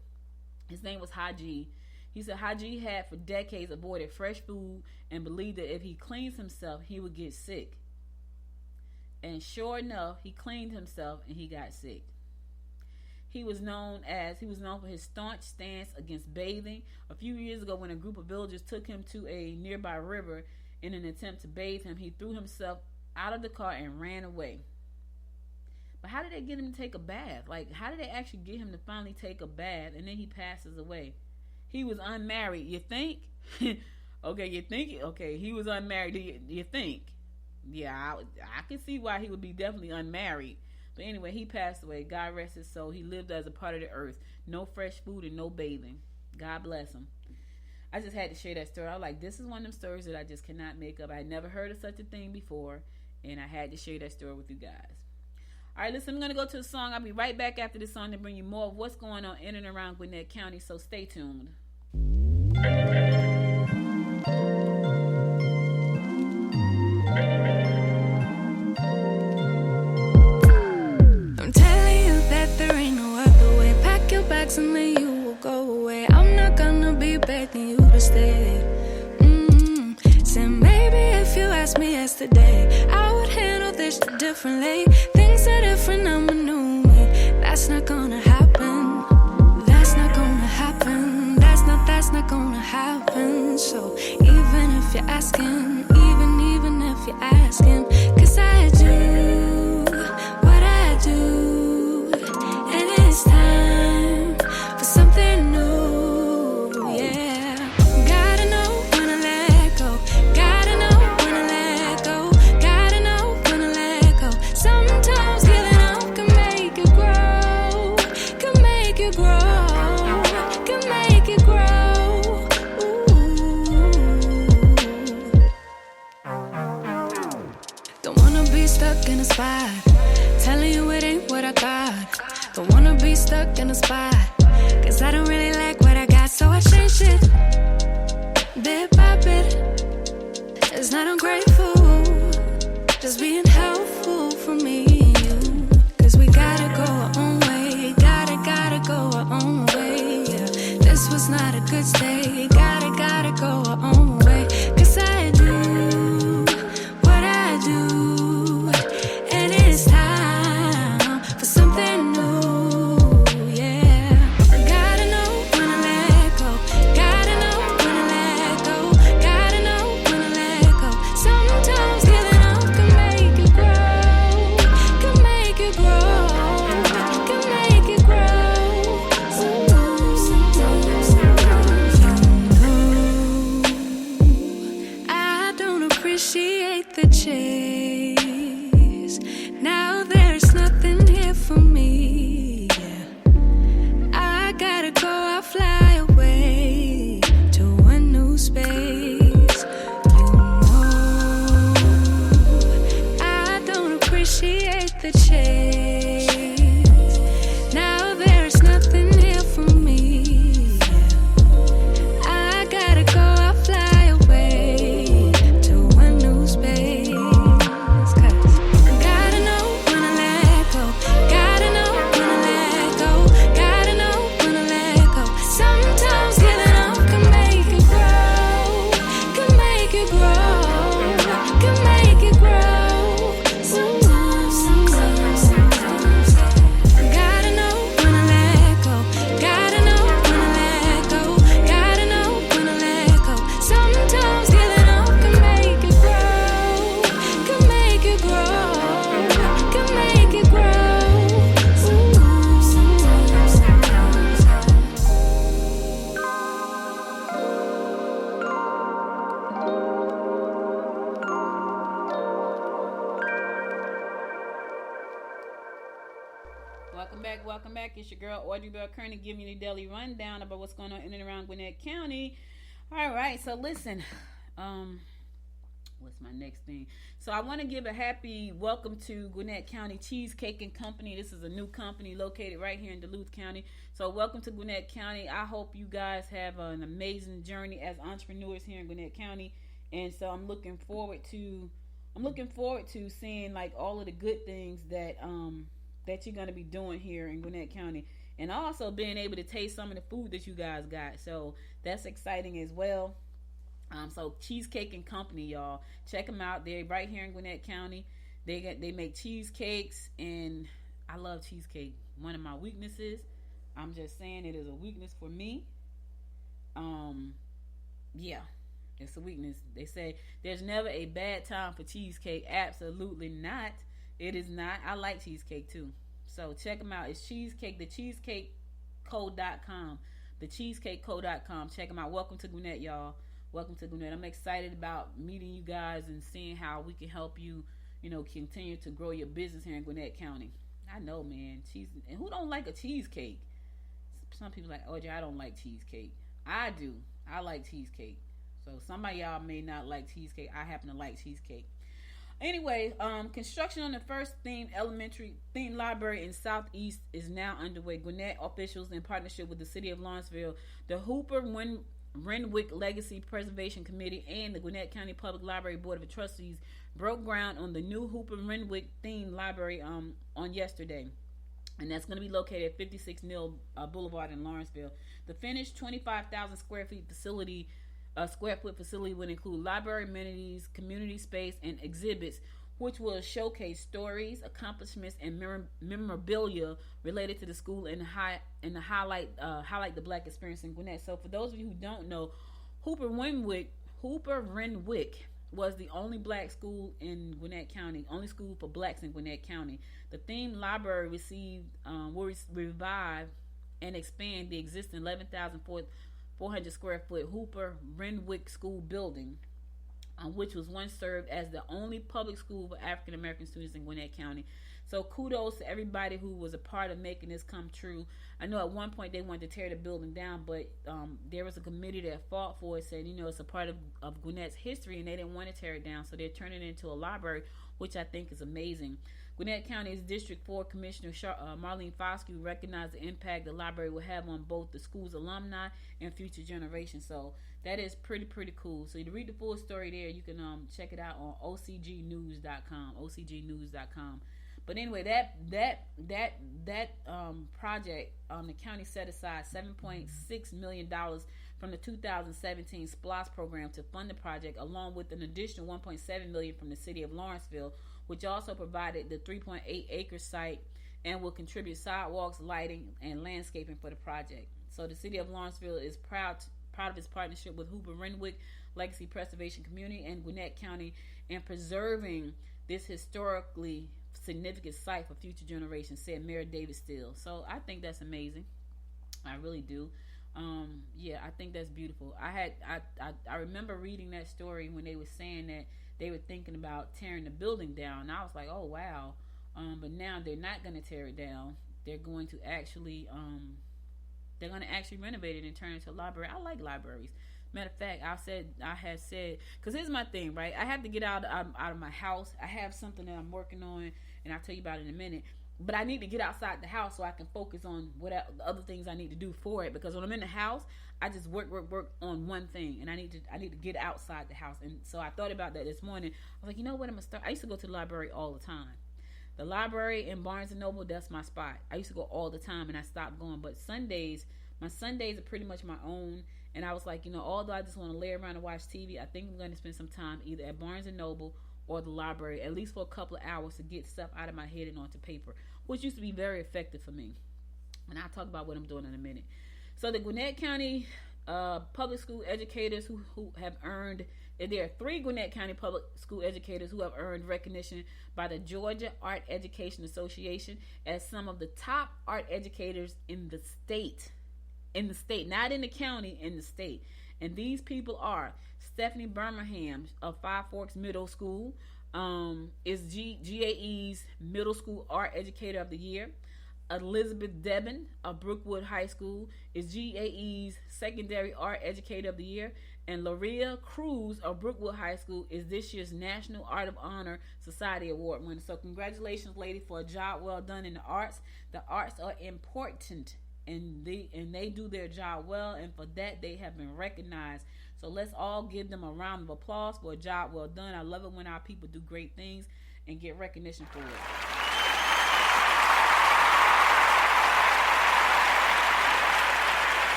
his name was Haji. He said Haji had for decades avoided fresh food and believed that if he cleans himself, he would get sick. And sure enough, he cleaned himself and he got sick. He was known for his staunch stance against bathing. A few years ago, when a group of villagers took him to a nearby river in an attempt to bathe him, he threw himself out of the car and ran away. But how did they get him to take a bath? Like, how did they actually get him to finally take a bath and then he passes away? He was unmarried. You think? Okay, you think? Okay, he was unmarried. You think? Yeah, I can see why he would be definitely unmarried. But anyway, he passed away. God rest his soul. He lived as a part of the earth. No fresh food and no bathing. God bless him. I just had to share that story. I was like, this is one of them stories that I just cannot make up. I had never heard of such a thing before, and I had to share that story with you guys. All right, listen, I'm going to go to a song. I'll be right back after this song to bring you more of what's going on in and around Gwinnett County, so stay tuned. I'm telling you that there ain't no other way. Pack your bags and then you will go away. I'm not gonna be begging you to stay. Said maybe if you asked me yesterday, I would handle this differently. Things are different, I'm a new me. That's not gonna happen. That's not gonna happen. That's not gonna happen. So even if you're asking, even if you're asking, 'cause I do what I do, and it's time for something new. Yeah, gotta know when to let go. Gotta know when to let go. Gotta know when to let go. Sometimes giving up can make you grow. spot. Telling you it ain't what I got. Don't wanna be stuck in a spot. Cause I don't really like what I got, so I changed it. Bit by bit. It's not ungrateful. Just being helpful for me and you. Cause we gotta go our own way. Gotta go our own way. Yeah. This was not a good stay. Gotta go our own way. Cause I do what I do. And it's time for something new. Yeah. Gotta know when to let go. Gotta know when to let go. Gotta know when to let go. Sometimes giving up can make you grow. Can make you grow. Can make you grow. I don't appreciate the chase. Now there's nothing here for me. Yeah. I gotta go, I'll fly away to a new space. You know, I don't appreciate the chase. Now there's nothing here for me. Yeah. I gotta go, I'll fly away to a new space. 'Cause gotta know when to let go. Gotta know when to let go. Gotta know when to let go. Sometimes giving up can make you grow. Can make you grow. Can make you grow. Sometimes. Gotta know when to let go. Gotta know when to let go. Gotta know when to let go. Sometimes giving up can make you grow. Can make you grow. Can make you grow. Welcome back. It's your girl Audrey Bell Kearney giving you the daily rundown about what's going on in and around Gwinnett County. All right, so listen, what's my next thing? So I want to give a happy welcome to Gwinnett County Cheesecake and Company. This is a new company located right here in Duluth County. So welcome to Gwinnett County. I hope you guys have an amazing journey as entrepreneurs here in Gwinnett County. And so I'm looking forward to seeing like all of the good things that you're going to be doing here in Gwinnett County, and also being able to taste some of the food that you guys got. So that's exciting as well. So Cheesecake and Company, y'all, check them out. They're right here in Gwinnett County. They make cheesecakes, and I love cheesecake. One of my weaknesses. I'm just saying it is a weakness for me. Yeah, it's a weakness. They say there's never a bad time for cheesecake. Absolutely not. It is not. I like cheesecake too. So check them out. It's cheesecake, thecheesecakecode.com. Thecheesecakecode.com. Check them out. Welcome to Gwinnett, y'all. Welcome to Gwinnett. I'm excited about meeting you guys and seeing how we can help you, continue to grow your business here in Gwinnett County. I know, man. And who don't like a cheesecake? Some people like, Audrey, I don't like cheesecake. I do. I like cheesecake. So some of y'all may not like cheesecake. I happen to like cheesecake. Anyway, construction on the first elementary themed library in Southeast is now underway. Gwinnett officials, in partnership with the city of Lawrenceville, the Hooper-Renwick Legacy Preservation Committee, and the Gwinnett County Public Library Board of Trustees, broke ground on the new Hooper-Renwick Themed Library on yesterday. And that's going to be located at 56 Neal Blvd in Lawrenceville. The finished 25,000 square foot facility would include library amenities, community space, and exhibits, which will showcase stories, accomplishments, and memorabilia related to the school and highlight the Black experience in Gwinnett. So, for those of you who don't know, Hooper-Renwick was the only Black school in Gwinnett County, only school for Blacks in Gwinnett County. The themed library will revive and expand the existing 11,400 square foot Hooper-Renwick School building, which was once served as the only public school for African American students in Gwinnett County. So kudos to everybody who was a part of making this come true. I know at one point they wanted to tear the building down, but there was a committee that fought for it, said, it's a part of Gwinnett's history, and they didn't want to tear it down, so they're turning it into a library, which I think is amazing. Gwinnett County's District 4 Commissioner Marlene Fosque recognized the impact the library will have on both the school's alumni and future generations. So that is pretty cool. So to read the full story there, you can check it out on ocgnews.com. ocgnews.com. But anyway, that project, the county set aside $7.6 million from the 2017 SPLOST program to fund the project, along with an additional $1.7 million from the city of Lawrenceville, which also provided the 3.8-acre site and will contribute sidewalks, lighting, and landscaping for the project. So the city of Lawrenceville is proud of its partnership with Hooper-Renwick Legacy Preservation Community and Gwinnett County in preserving this historically significant site for future generations, said Mayor David Steele. So I think that's amazing. I really do. I think that's beautiful. I remember reading that story when they were saying that they were thinking about tearing the building down. And I was like, oh wow. But now they're not going to tear it down. They're going to actually renovate it and turn it into a library. I like libraries. Matter of fact, I had said, because here's my thing, right? I have to get out of my house. I have something that I'm working on, and I'll tell you about it in a minute. But I need to get outside the house so I can focus on what the other things I need to do for it. Because when I'm in the house, I just work on one thing, and I need to get outside the house. And so I thought about that this morning. I was like, you know what? I'm gonna start. I used to go to the library all the time. The library in Barnes and Noble, that's my spot. I used to go all the time, and I stopped going. But my Sundays are pretty much my own. And I was like, although I just want to lay around and watch TV, I think I'm going to spend some time either at Barnes and Noble or the library, at least for a couple of hours, to get stuff out of my head and onto paper, which used to be very effective for me. And I'll talk about what I'm doing in a minute. So the Gwinnett County public school educators who have earned, there are 3 Gwinnett County public school educators who have earned recognition by the Georgia Art Education Association as some of the top art educators in the state. Not in the county, in the state. And these people are Stephanie Birmingham of Five Forks Middle School, is GAE's Middle School Art Educator of the Year. Elizabeth Debin of Brookwood High School is GAE's Secondary Art Educator of the Year. And Loria Cruz of Brookwood High School is this year's National Art of Honor Society Award winner. So congratulations, lady, for a job well done in the arts. The arts are important. And they do their job well, and for that they have been recognized. So let's all give them a round of applause for a job well done. I love it when our people do great things and get recognition for it. You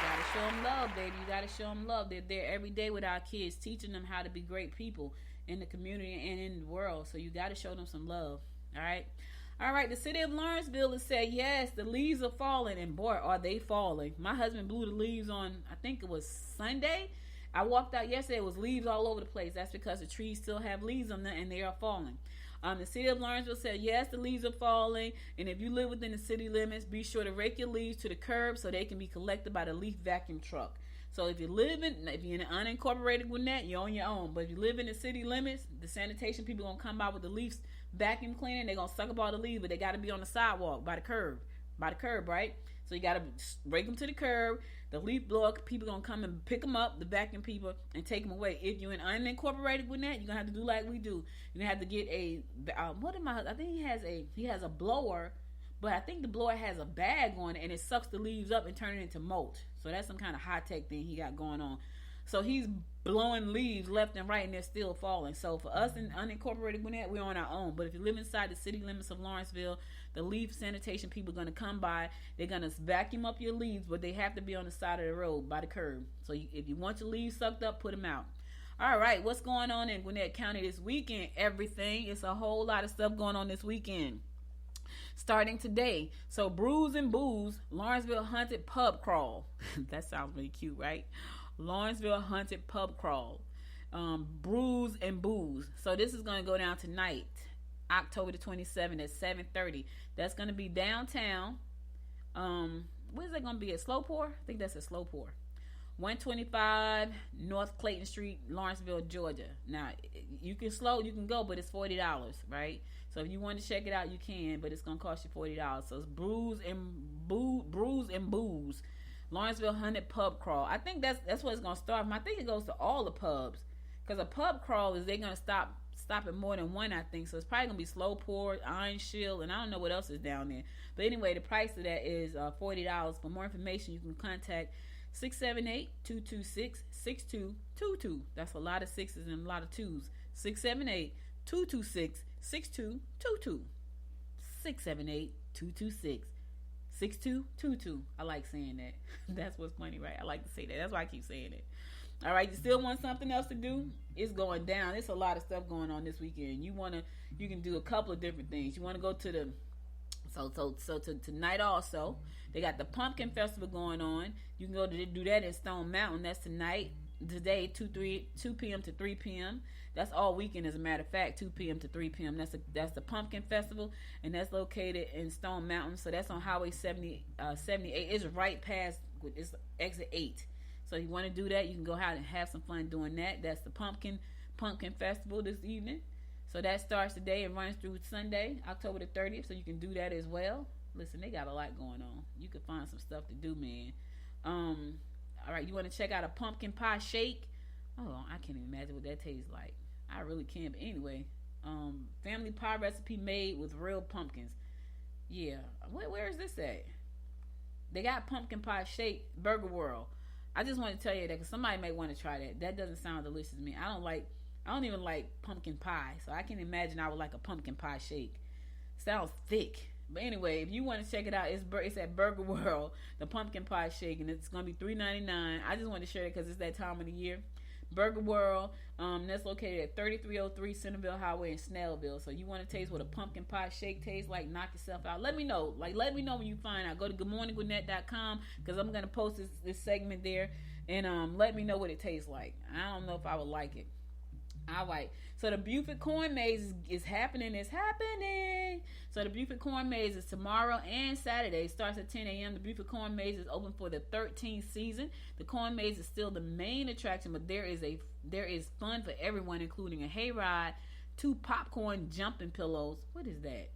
gotta show them love, baby. You gotta show them love. They're there every day with our kids, teaching them how to be great people in the community and in the world. So you gotta show them some love. All right, the city of Lawrenceville has said, yes, the leaves are falling, and boy, are they falling. My husband blew the leaves on, I think it was Sunday. I walked out yesterday, it was leaves all over the place. That's because the trees still have leaves on them, and they are falling. The city of Lawrenceville said, yes, the leaves are falling, and if you live within the city limits, be sure to rake your leaves to the curb so they can be collected by the leaf vacuum truck. So if you're in an unincorporated Gwinnett, you're on your own. But if you live in the city limits, the sanitation people are going to come by with the leaves vacuum cleaner. They're going to suck up all the leaves, but they got to be on the sidewalk by the curb, right? So you got to break them to the curb. The leaf blower people are going to come and pick them up, the vacuum people, and take them away. If you're in unincorporated Gwinnett, you're going to have to do like we do. You're going to have to get I think he has a blower, but I think the blower has a bag on it, and it sucks the leaves up and turns it into mulch. So that's some kind of high-tech thing he got going on. So he's blowing leaves left and right, and they're still falling. So for us in unincorporated Gwinnett, we're on our own. But if you live inside the city limits of Lawrenceville, the leaf sanitation people are going to come by. They're going to vacuum up your leaves, but they have to be on the side of the road by the curb. So if you want your leaves sucked up, put them out. All right, what's going on in Gwinnett County this weekend? Everything. It's a whole lot of stuff going on this weekend. Starting today. So Brews and Booze, Lawrenceville Haunted Pub Crawl. That sounds really cute, right? Lawrenceville Haunted Pub Crawl. Brews and Booze. So this is going to go down tonight, October the 27th at 7:30. That's going to be downtown. Where's that going to be? At Slowport? I think that's at Slowport. 125 North Clayton Street, Lawrenceville, Georgia. Now, you can go, but it's $40, right? So if you want to check it out, you can, but it's going to cost you $40. So it's Brews and Booze. Lawrenceville Haunted Pub Crawl. I think that's what it's going to start from. I think it goes to all the pubs. Because a pub crawl is they're going to stop at more than one, I think. So it's probably gonna be slow pour, iron shield, and I don't know what else is down there. But anyway, the price of that is $40. For more information, you can contact 678-226-6222. That's a lot of sixes and a lot of twos. 678-226-6222. 678-226-6222. I like saying that. That's what's funny, right? I like to say that. That's why I keep saying it. All right, you still want something else to do? It's going down. There's a lot of stuff going on this weekend. You can do a couple of different things. You want to go to the tonight also. They got the Pumpkin Festival going on. You can go to do that in Stone Mountain. That's tonight. Today, 2 p.m. to 3 p.m. That's all weekend, as a matter of fact, 2 p.m. to 3 p.m. That's the Pumpkin Festival, and that's located in Stone Mountain. So that's on Highway 78. It's right past, it's exit 8. So if you want to do that, you can go out and have some fun doing that. That's the Pumpkin Festival this evening. So that starts today and runs through Sunday, October the 30th. So you can do that as well. Listen, they got a lot going on. You can find some stuff to do, man. All right, you want to check out a pumpkin pie shake? Oh, I can't even imagine what that tastes like. I really can't. But anyway, family pie recipe made with real pumpkins. Yeah. Where is this at? They got pumpkin pie shake, Burger World. I just want to tell you that because somebody may want to try that. That doesn't sound delicious to me. I don't even like pumpkin pie, so I can imagine I would like a pumpkin pie shake. Sounds thick. But anyway, if you want to check it out, it's at Burger World, the pumpkin pie shake, and it's going to be $3.99. I just wanted to share it because it's that time of the year. Burger World, that's located at 3303 Centerville Highway in Snellville. So you want to taste what a pumpkin pie shake tastes like, knock yourself out. Let me know. Let me know when you find out. Go to goodmorninggwinnett.com because I'm going to post this segment there, and let me know what it tastes like. I don't know if I would like it. All right. So the Buford Corn Maze is happening. It's happening. So the Buford Corn Maze is tomorrow and Saturday. It starts at 10 a.m. The Buford Corn Maze is open for the 13th season. The Corn Maze is still the main attraction, but there is fun for everyone, including a hayride, 2 popcorn jumping pillows. What is that?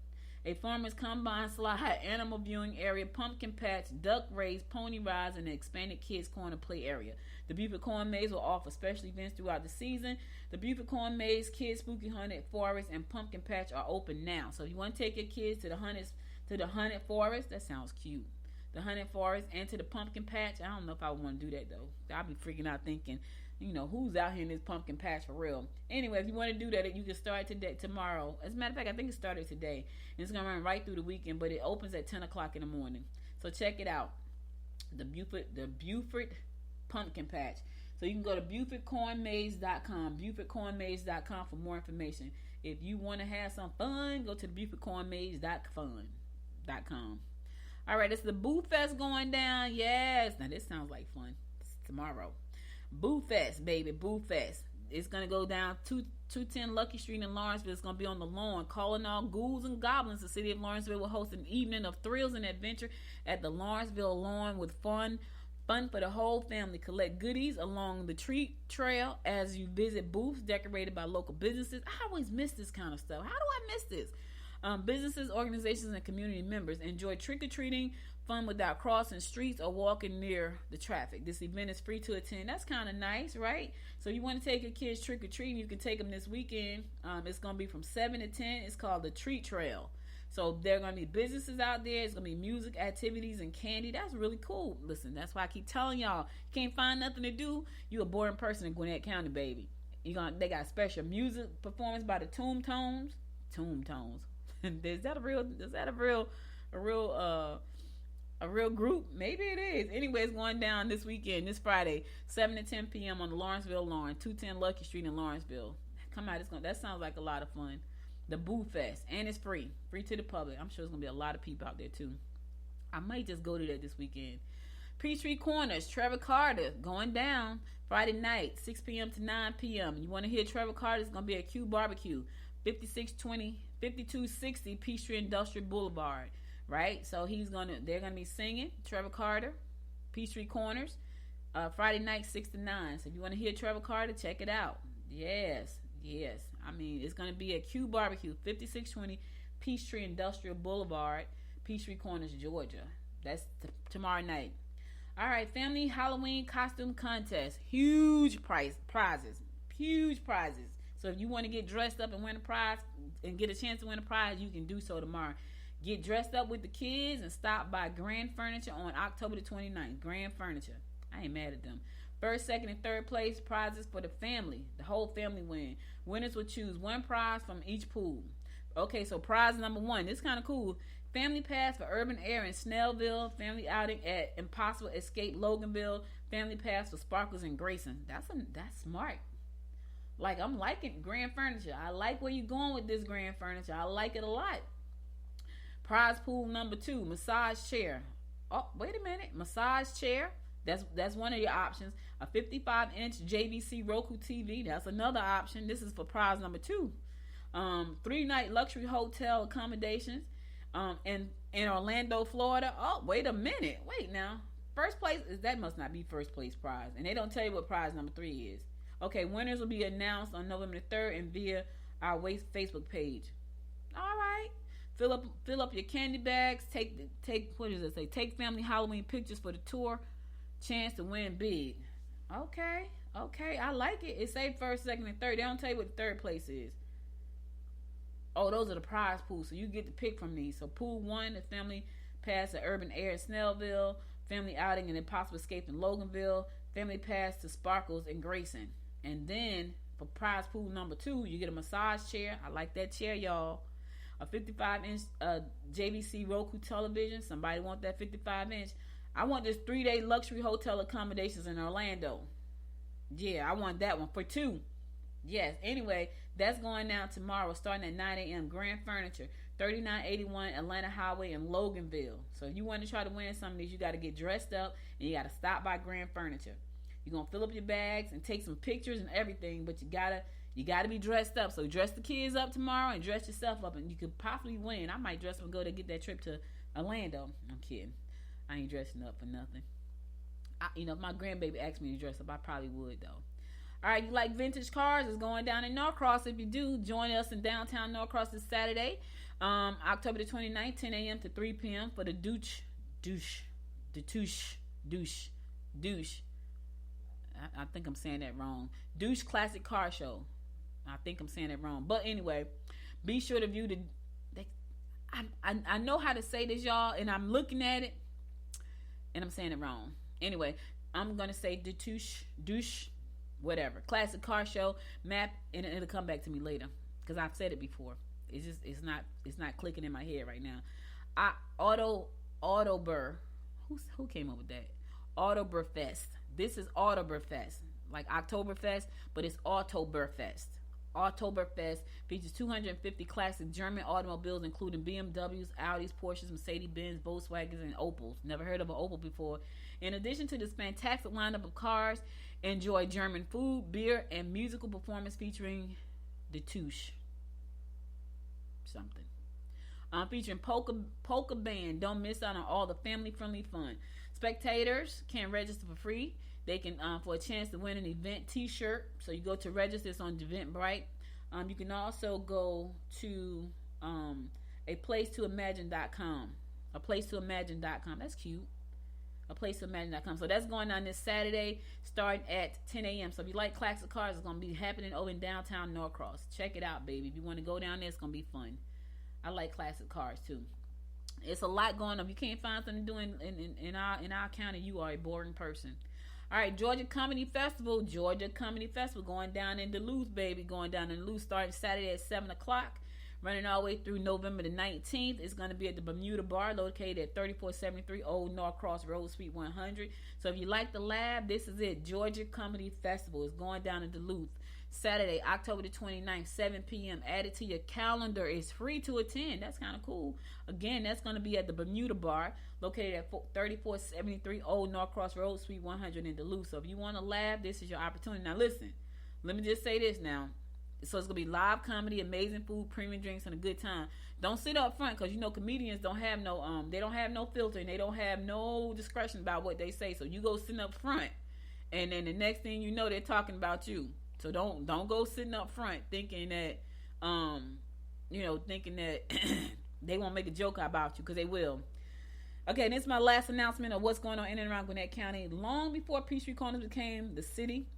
A farmer's combine slide, animal viewing area, pumpkin patch, duck race, pony rides, and an expanded kids corner play area. The Buford Corn Maze will offer special events throughout the season. The Buford Corn Maze, Kids Spooky Haunted Forest, and Pumpkin Patch are open now. So if you want to take your kids to the Haunted Forest, that sounds cute. The Haunted Forest and to the Pumpkin Patch, I don't know if I would want to do that though. I'll be freaking out thinking, who's out here in this pumpkin patch for real? Anyway, if you want to do that, you can start tomorrow. As a matter of fact, I think it started today. And it's going to run right through the weekend, but it opens at 10 o'clock in the morning. So check it out. The Buford Pumpkin Patch. So you can go to BufordCornMaze.com, BufordCornMaze.com for more information. If you want to have some fun, go to the BufordCornMaze.com. All right, it's the Boo Fest going down. Yes. Now, this sounds like fun. It's tomorrow. Boo Fest, baby. Boo Fest. It's going to go down 210 Lucky Street in Lawrenceville. It's going to be on the lawn. Calling all ghouls and goblins. The city of Lawrenceville will host an evening of thrills and adventure at the Lawrenceville lawn with fun for the whole family. Collect goodies along the tree trail as you visit booths decorated by local businesses. I always miss this kind of stuff. How do I miss this? Businesses, organizations, and community members enjoy trick-or-treating, fun without crossing streets or walking near the traffic. This event is free to attend. That's kind of nice, right? So you want to take your kids trick-or-treating, you can take them this weekend. It's going to be from 7 to 10. It's called the Treat Trail. So there are going to be businesses out there. It's going to be music, activities, and candy. That's really cool. Listen, that's why I keep telling y'all, you can't find nothing to do, you a boring person in Gwinnett County, baby. They got special music performance by the Tomb Tones. Is that a real group? Maybe it is. Anyway, it's going down this weekend, this Friday, 7 to 10 p.m. on the Lawrenceville lawn, 210 Lucky Street in Lawrenceville. Come out. That sounds like a lot of fun. The Boo Fest, and it's free to the public. I'm sure there's gonna be a lot of people out there too. I might just go to that this weekend. Peachtree Corners, Trevor Carter, going down Friday night, 6 p.m. to 9 p.m. You want to hear Trevor Carter? It's gonna be at Q Barbecue, 5260 Peachtree Industrial Boulevard. Right, so they're gonna be singing Trevor Carter, Peachtree Corners, Friday night 6 to 9. So if you want to hear Trevor Carter, check it out. Yes. I mean, it's going to be at Q Barbecue, 5620 Peachtree Industrial Boulevard, Peachtree Corners, Georgia. That's tomorrow night. All right, family Halloween costume contest. Huge prizes. So if you want to get dressed up and win a prize and get a chance to win a prize, you can do so tomorrow. Get dressed up with the kids and stop by Grand Furniture on October the 29th. Grand Furniture. I ain't mad at them. First, second, and third place prizes for the family. The whole family win. Winners will choose one prize from each pool. Okay, so prize number 1. This is kind of cool. Family pass for Urban Air in Snellville. Family outing at Impossible Escape Loganville. Family pass for Sparkles in Grayson. That's smart. Like, I'm liking Grand Furniture. I like where you're going with this Grand Furniture. I like it a lot. Prize pool number 2, massage chair. Oh, wait a minute. Massage chair. That's one of your options. A 55-inch JVC Roku TV. That's another option. This is for prize number 2. 3-night luxury hotel accommodations in Orlando, Florida. Oh, wait a minute. Wait now. First place, that must not be first place prize. And they don't tell you what prize number 3 is. Okay, winners will be announced on November the 3rd and via our Facebook page. All right. Fill up your candy bags. Take what does it say? Take family Halloween pictures for the tour. Chance to win big. Okay. I like it. It say first, second, and third. They don't tell you what the third place is. Oh, those are the prize pools, so you get to pick from these. So pool 1, the family pass to Urban Air in Snellville. Family outing and Impossible Escape in Loganville. Family pass to Sparkles in Grayson. And then for prize pool number 2, you get a massage chair. I like that chair, y'all. A 55-inch JVC Roku television. Somebody want that 55-inch. I want this 3-day luxury hotel accommodations in Orlando. Yeah, I want that one for 2. Yes. Anyway, that's going down tomorrow starting at 9 a.m. Grand Furniture, 3981 Atlanta Highway in Loganville. So if you want to try to win some of these, you got to get dressed up and you got to stop by Grand Furniture. You're going to fill up your bags and take some pictures and everything, but you got to be dressed up. So dress the kids up tomorrow and dress yourself up and you could possibly win. I might dress up and go to get that trip to Orlando. I'm kidding. I ain't dressing up for nothing. If my grandbaby asked me to dress up, I probably would though. All right, you like vintage cars? It's going down in Norcross. If you do, join us in downtown Norcross this Saturday, October the 29th, 10 a.m. to 3 p.m. for the douche. I think I'm saying that wrong. Douche Classic Car Show. I think I'm saying that wrong. But anyway, be sure to view I know how to say this, y'all, and I'm looking at it, and I'm saying it wrong. Anyway, I'm going to say douche, whatever. Classic Car Show, map, and it'll come back to me later, because I've said it before. It's not clicking in my head right now. Autobur. Who came up with that? Autoberfest. This is Autoberfest, like Oktoberfest, but it's Autoberfest. Oktoberfest features 250 classic German automobiles, including BMWs, Audis, Porsches, Mercedes-Benz, Volkswagens, and Opels. Never heard of an Opel before. In addition to this fantastic lineup of cars, enjoy German food, beer, and musical performance featuring the Touche. Something. Featuring polka band. Don't miss out on all the family-friendly fun. Spectators can register for free. They can for a chance to win an event T-shirt. So you go to register. It's on Eventbrite. You can also go to aplacetoimagine.com. Aplacetoimagine.com. That's cute. Aplacetoimagine.com. So that's going on this Saturday, starting at 10 a.m. So if you like classic cars, it's going to be happening over in downtown Norcross. Check it out, baby. If you want to go down there, it's going to be fun. I like classic cars too. It's a lot going on. If you can't find something to do in our county, you are a boring person. All right, Georgia Comedy Festival going down in Duluth, baby. Going down in Duluth, starting Saturday at 7 o'clock, running all the way through November the 19th. It's going to be at the Bermuda Bar, located at 3473 Old Norcross Road, Suite 100. So if you like the lab, this is it. Georgia Comedy Festival is going down in Duluth. Saturday, October the 29th, 7 p.m. Add it to your calendar. It's free to attend. That's kind of cool. Again, that's going to be at the Bermuda Bar, located at 3473 Old Norcross Road, Suite 100 in Duluth. So if you want to laugh, this is your opportunity. Now listen, let me just say this now. So it's going to be live comedy, amazing food, premium drinks, and a good time. Don't sit up front, because you know comedians don't have no they don't have no filter, and they don't have no discretion about what they say. So you go sitting up front, and then the next thing you know, they're talking about you. So don't go sitting up front thinking that they won't make a joke about you, because they will. Okay, and this is my last announcement of what's going on in and around Gwinnett County. Long before Peachtree Corners became the city,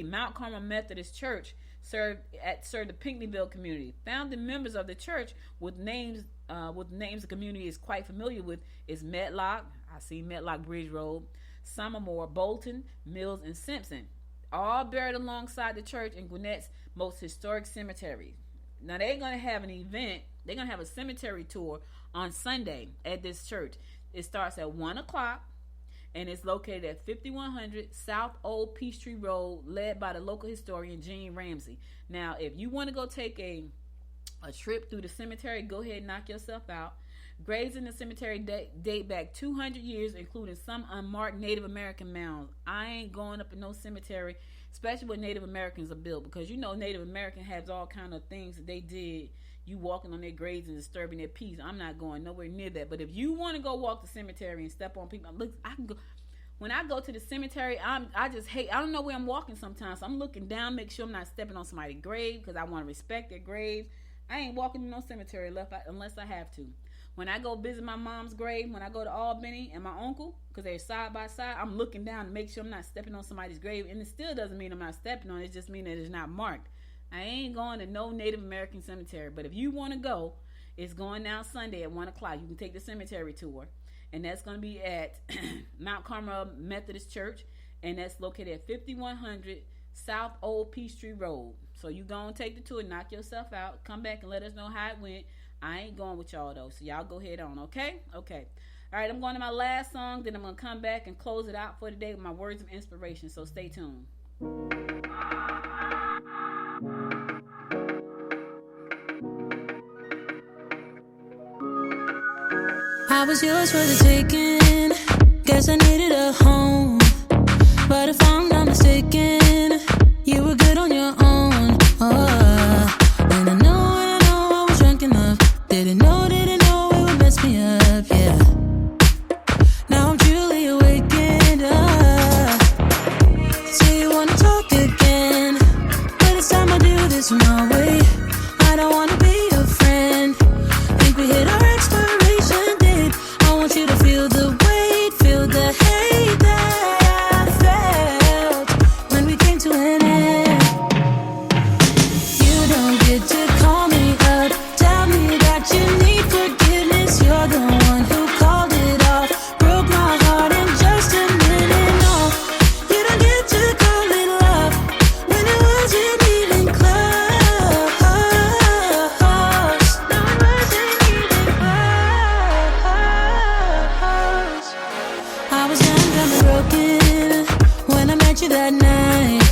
Mount Carmel Methodist Church served the Pinckneyville community. Founding members of the church with names the community is quite familiar with is Medlock. I see Medlock Bridge Road, Somermore, Bolton, Mills, and Simpson, all buried alongside the church in Gwinnett's most historic cemetery. Now they're going to have an event. They're going to have a cemetery tour on Sunday at this church. It starts at 1 o'clock, and it's located at 5100 South Old Peachtree Road, led by the local historian Gene Ramsey. Now, if you want to go take a trip through the cemetery, go ahead and knock yourself out. Graves in the cemetery date back 200 years, including some unmarked Native American mounds. I ain't going up in no cemetery, especially where Native Americans are built, because you know Native American has all kind of things that they did. You walking on their graves and disturbing their peace. I'm not going nowhere near that. But if you want to go walk the cemetery and step on people, look, I can go. When I go to the cemetery, I just hate. I don't know where I'm walking sometimes. So I'm looking down, make sure I'm not stepping on somebody's grave because I want to respect their graves. I ain't walking in no cemetery unless I have to. When I go visit my mom's grave, when I go to Albany and my uncle, because they're side by side, I'm looking down to make sure I'm not stepping on somebody's grave. And it still doesn't mean I'm not stepping on it. It just means that it's not marked. I ain't going to no Native American cemetery. But if you want to go, it's going down Sunday at 1 o'clock. You can take the cemetery tour. And that's going to be at Mount Carmel Methodist Church. And that's located at 5100 South Old Peachtree Road. So you go and take the tour, knock yourself out, come back and let us know how it went. I ain't going with y'all though. So y'all go ahead on, okay? Okay. All right, I'm going to my last song. Then I'm going to come back and close it out for today with my words of inspiration. So stay tuned. I was yours for the taking. Guess I needed a home. But if I'm not mistaken, you were good on your own. Oh, and I know I was drunk enough. Didn't know it would mess me up, yeah. Now I'm truly awakened up. So you wanna talk again, but it's time I do this my way. I don't wanna be your friend. Think we hit our expiration date. I want you to feel the weight, feel the hate that I felt when we came to an end. You don't get to call me up, tell me that you need forgiveness. You're the one who called it off, broke my heart in just a minute. No, you don't get to call it love when it wasn't even close. No, it wasn't even close. I was young, dumb, and broken when I met you that night.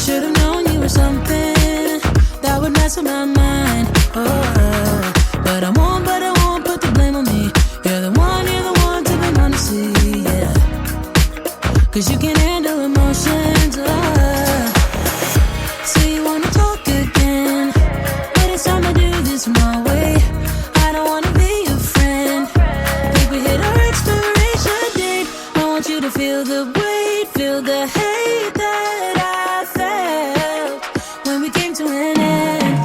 Should've known you were something that would mess with my mind. Oh, but I won't put the blame on me. You're the one to be on to see, yeah. 'Cause you can handle emotions. So you wanna talk again, but it's time to do this my way. I don't wanna be your friend. Think we hit our expiration date. I want you to feel the weight, feel the hate that I felt when we came to an end.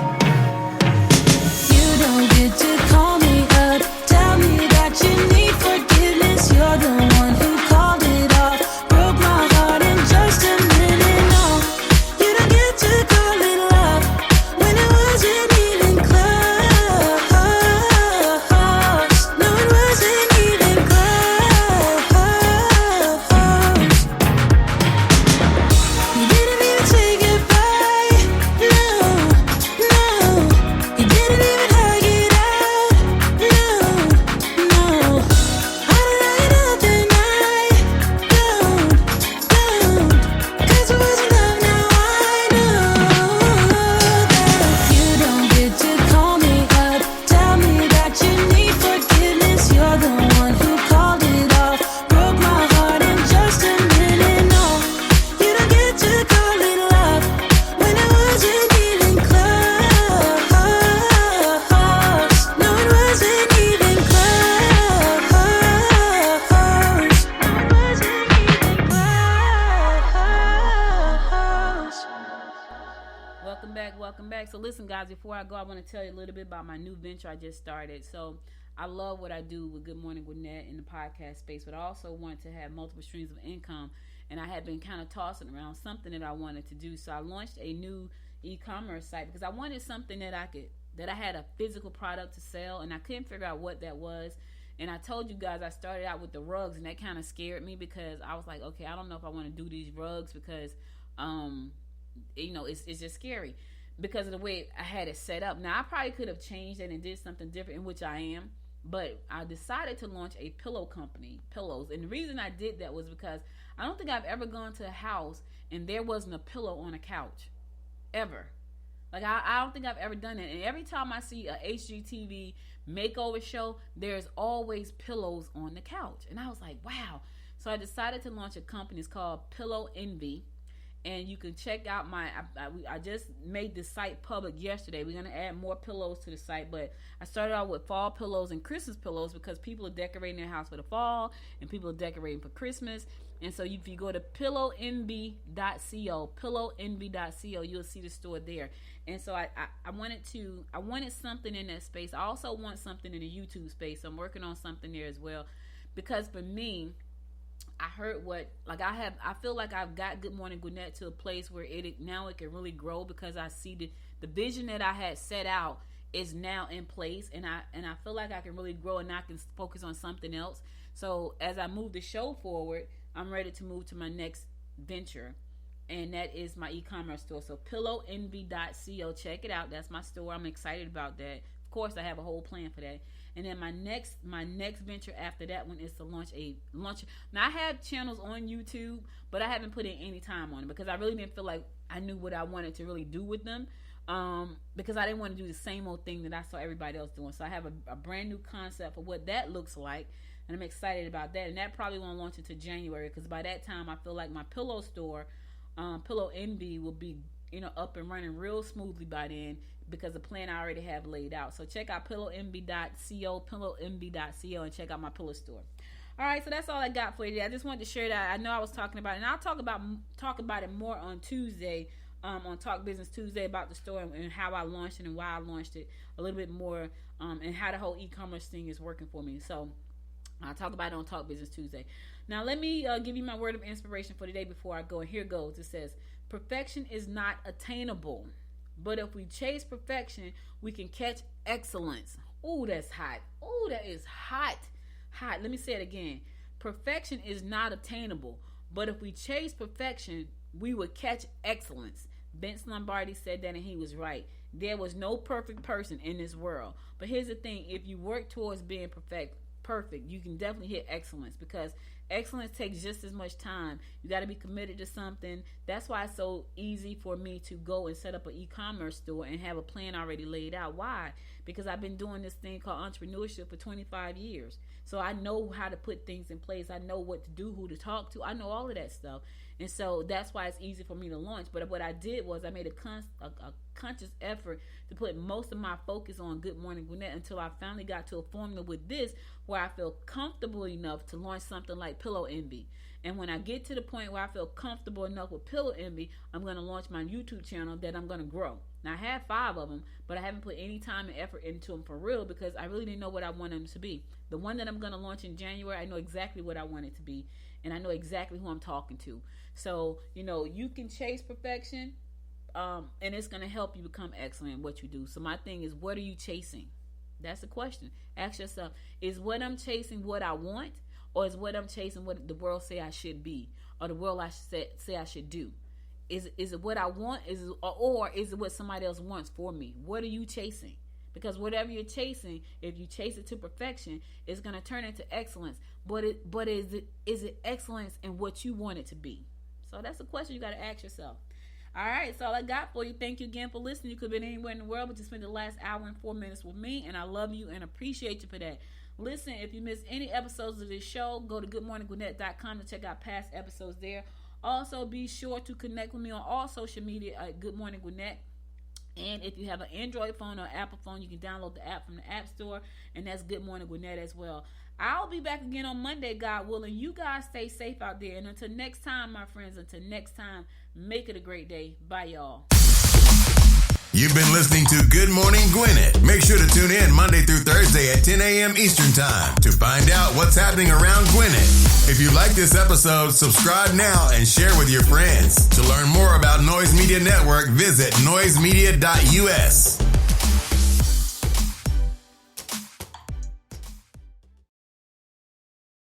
You don't get to call me up, tell me that you need forgiveness. You're the one who called it off, broke my heart in just a minute. No, you don't get to call it love when it wasn't even close. No, it wasn't even close. You didn't even say goodbye. No, you didn't even hug it out. No, I don't like nothing. Don't, 'cause it wasn't love. Now I know that you don't get to call me up, tell me that you need forgiveness. You're the one who called it off, broke my heart in just a minute. No, you don't get to call it love when it wasn't even close. No, it wasn't even close. No, it wasn't even close. Welcome back. So listen, guys, before I go, I want to tell you a little bit about my new venture I just started. So I love what I do with Good Morning Gwinnett in the podcast space, but I also want to have multiple streams of income. And I had been kind of tossing around something that I wanted to do. So I launched a new e-commerce site because I wanted something that I had a physical product to sell, and I couldn't figure out what that was. And I told you guys I started out with the rugs, and that kind of scared me because I was like, okay, I don't know if I want to do these rugs because, it's just scary because of the way I had it set up. Now, I probably could have changed it and did something different, in which I am. But I decided to launch a pillow company, pillows. And the reason I did that was because I don't think I've ever gone to a house and there wasn't a pillow on a couch. Ever. Like, I don't think I've ever done it. And every time I see a HGTV makeover show, there's always pillows on the couch. And I was like, wow. So I decided to launch a company. It's called Pillow Envy. And you can check out I just made the site public yesterday. We're going to add more pillows to the site. But I started out with fall pillows and Christmas pillows because people are decorating their house for the fall and people are decorating for Christmas. And so if you go to pillowenvy.co, you'll see the store there. And so I wanted something in that space. I also want something in the YouTube space. So I'm working on something there as well. Because for me, I heard I feel like I've got Good Morning Gwinnett to a place where it can really grow because I see the vision that I had set out is now in place, and I feel like I can really grow and I can focus on something else. So as I move the show forward, I'm ready to move to my next venture, and that is my e-commerce store. So pillowenvy.co, check it out. That's my store. I'm excited about that. Of course, I have a whole plan for that. And then my next venture after that one is to launch. Now I have channels on YouTube, but I haven't put in any time on it because I really didn't feel like I knew what I wanted to really do with them. Because I didn't want to do the same old thing that I saw everybody else doing. So I have a brand new concept for what that looks like, and I'm excited about that. And that probably won't launch until January because by that time I feel like my pillow store, Pillow Envy, will be up and running real smoothly by then because the plan I already have laid out. So check out pillowenvy.co, and check out my pillow store. All right, so that's all I got for you today. I just wanted to share that. I know I was talking about it, and I'll talk about it more on Tuesday, on Talk Business Tuesday, about the store and how I launched it and why I launched it a little bit more, and how the whole e-commerce thing is working for me. So I'll talk about it on Talk Business Tuesday. Now let me give you my word of inspiration for today before I go. And here goes. It says, perfection is not attainable, but if we chase perfection, we can catch excellence. Ooh, that's hot. Ooh, that is hot. Hot. Let me say it again. Perfection is not attainable, but if we chase perfection, we would catch excellence. Vince Lombardi said that, and he was right. There was no perfect person in this world. But here's the thing. If you work towards being perfect, you can definitely hit excellence, because excellence takes just as much time. You got to be committed to something. That's why it's so easy for me to go and set up an e-commerce store and have a plan already laid out. Why? Because I've been doing this thing called entrepreneurship for 25 years. So I know how to put things in place. I know what to do, who to talk to. I know all of that stuff. And so that's why it's easy for me to launch. But what I did was I made a conscious effort to put most of my focus on Good Morning Gwinnett until I finally got to a formula with this where I feel comfortable enough to launch something like Pillow Envy. And when I get to the point where I feel comfortable enough with Pillow Envy, I'm going to launch my YouTube channel that I'm going to grow. Now, I have 5 of them, but I haven't put any time and effort into them for real because I really didn't know what I wanted them to be. The one that I'm going to launch in January, I know exactly what I want it to be, and I know exactly who I'm talking to. So, you can chase perfection, and it's going to help you become excellent in what you do. So my thing is, what are you chasing? That's the question. Ask yourself, is what I'm chasing what I want, or is what I'm chasing what the world say I should be, or the world say I should do? Is it what I want, or is it what somebody else wants for me? What are you chasing? Because whatever you're chasing, if you chase it to perfection, it's going to turn into excellence. But is it excellence in what you want it to be? So that's a question you got to ask yourself. All right, that's all I got for you. Thank you again for listening. You could have been anywhere in the world, but you spent the last hour and 4 minutes with me, and I love you and appreciate you for that. Listen, if you missed any episodes of this show, go to goodmorninggwinnett.com to check out past episodes there. Also, be sure to connect with me on all social media at Good Morning Gwinnett. And if you have an Android phone or Apple phone, you can download the app from the App Store, and that's Good Morning Gwinnett as well. I'll be back again on Monday, God willing. You guys stay safe out there. And until next time, my friends, make it a great day. Bye, y'all. You've been listening to Good Morning Gwinnett. Make sure to tune in Monday through Thursday at 10 a.m. Eastern Time to find out what's happening around Gwinnett. If you like this episode, subscribe now and share with your friends. To learn more about Noise Media Network, visit noisemedia.us.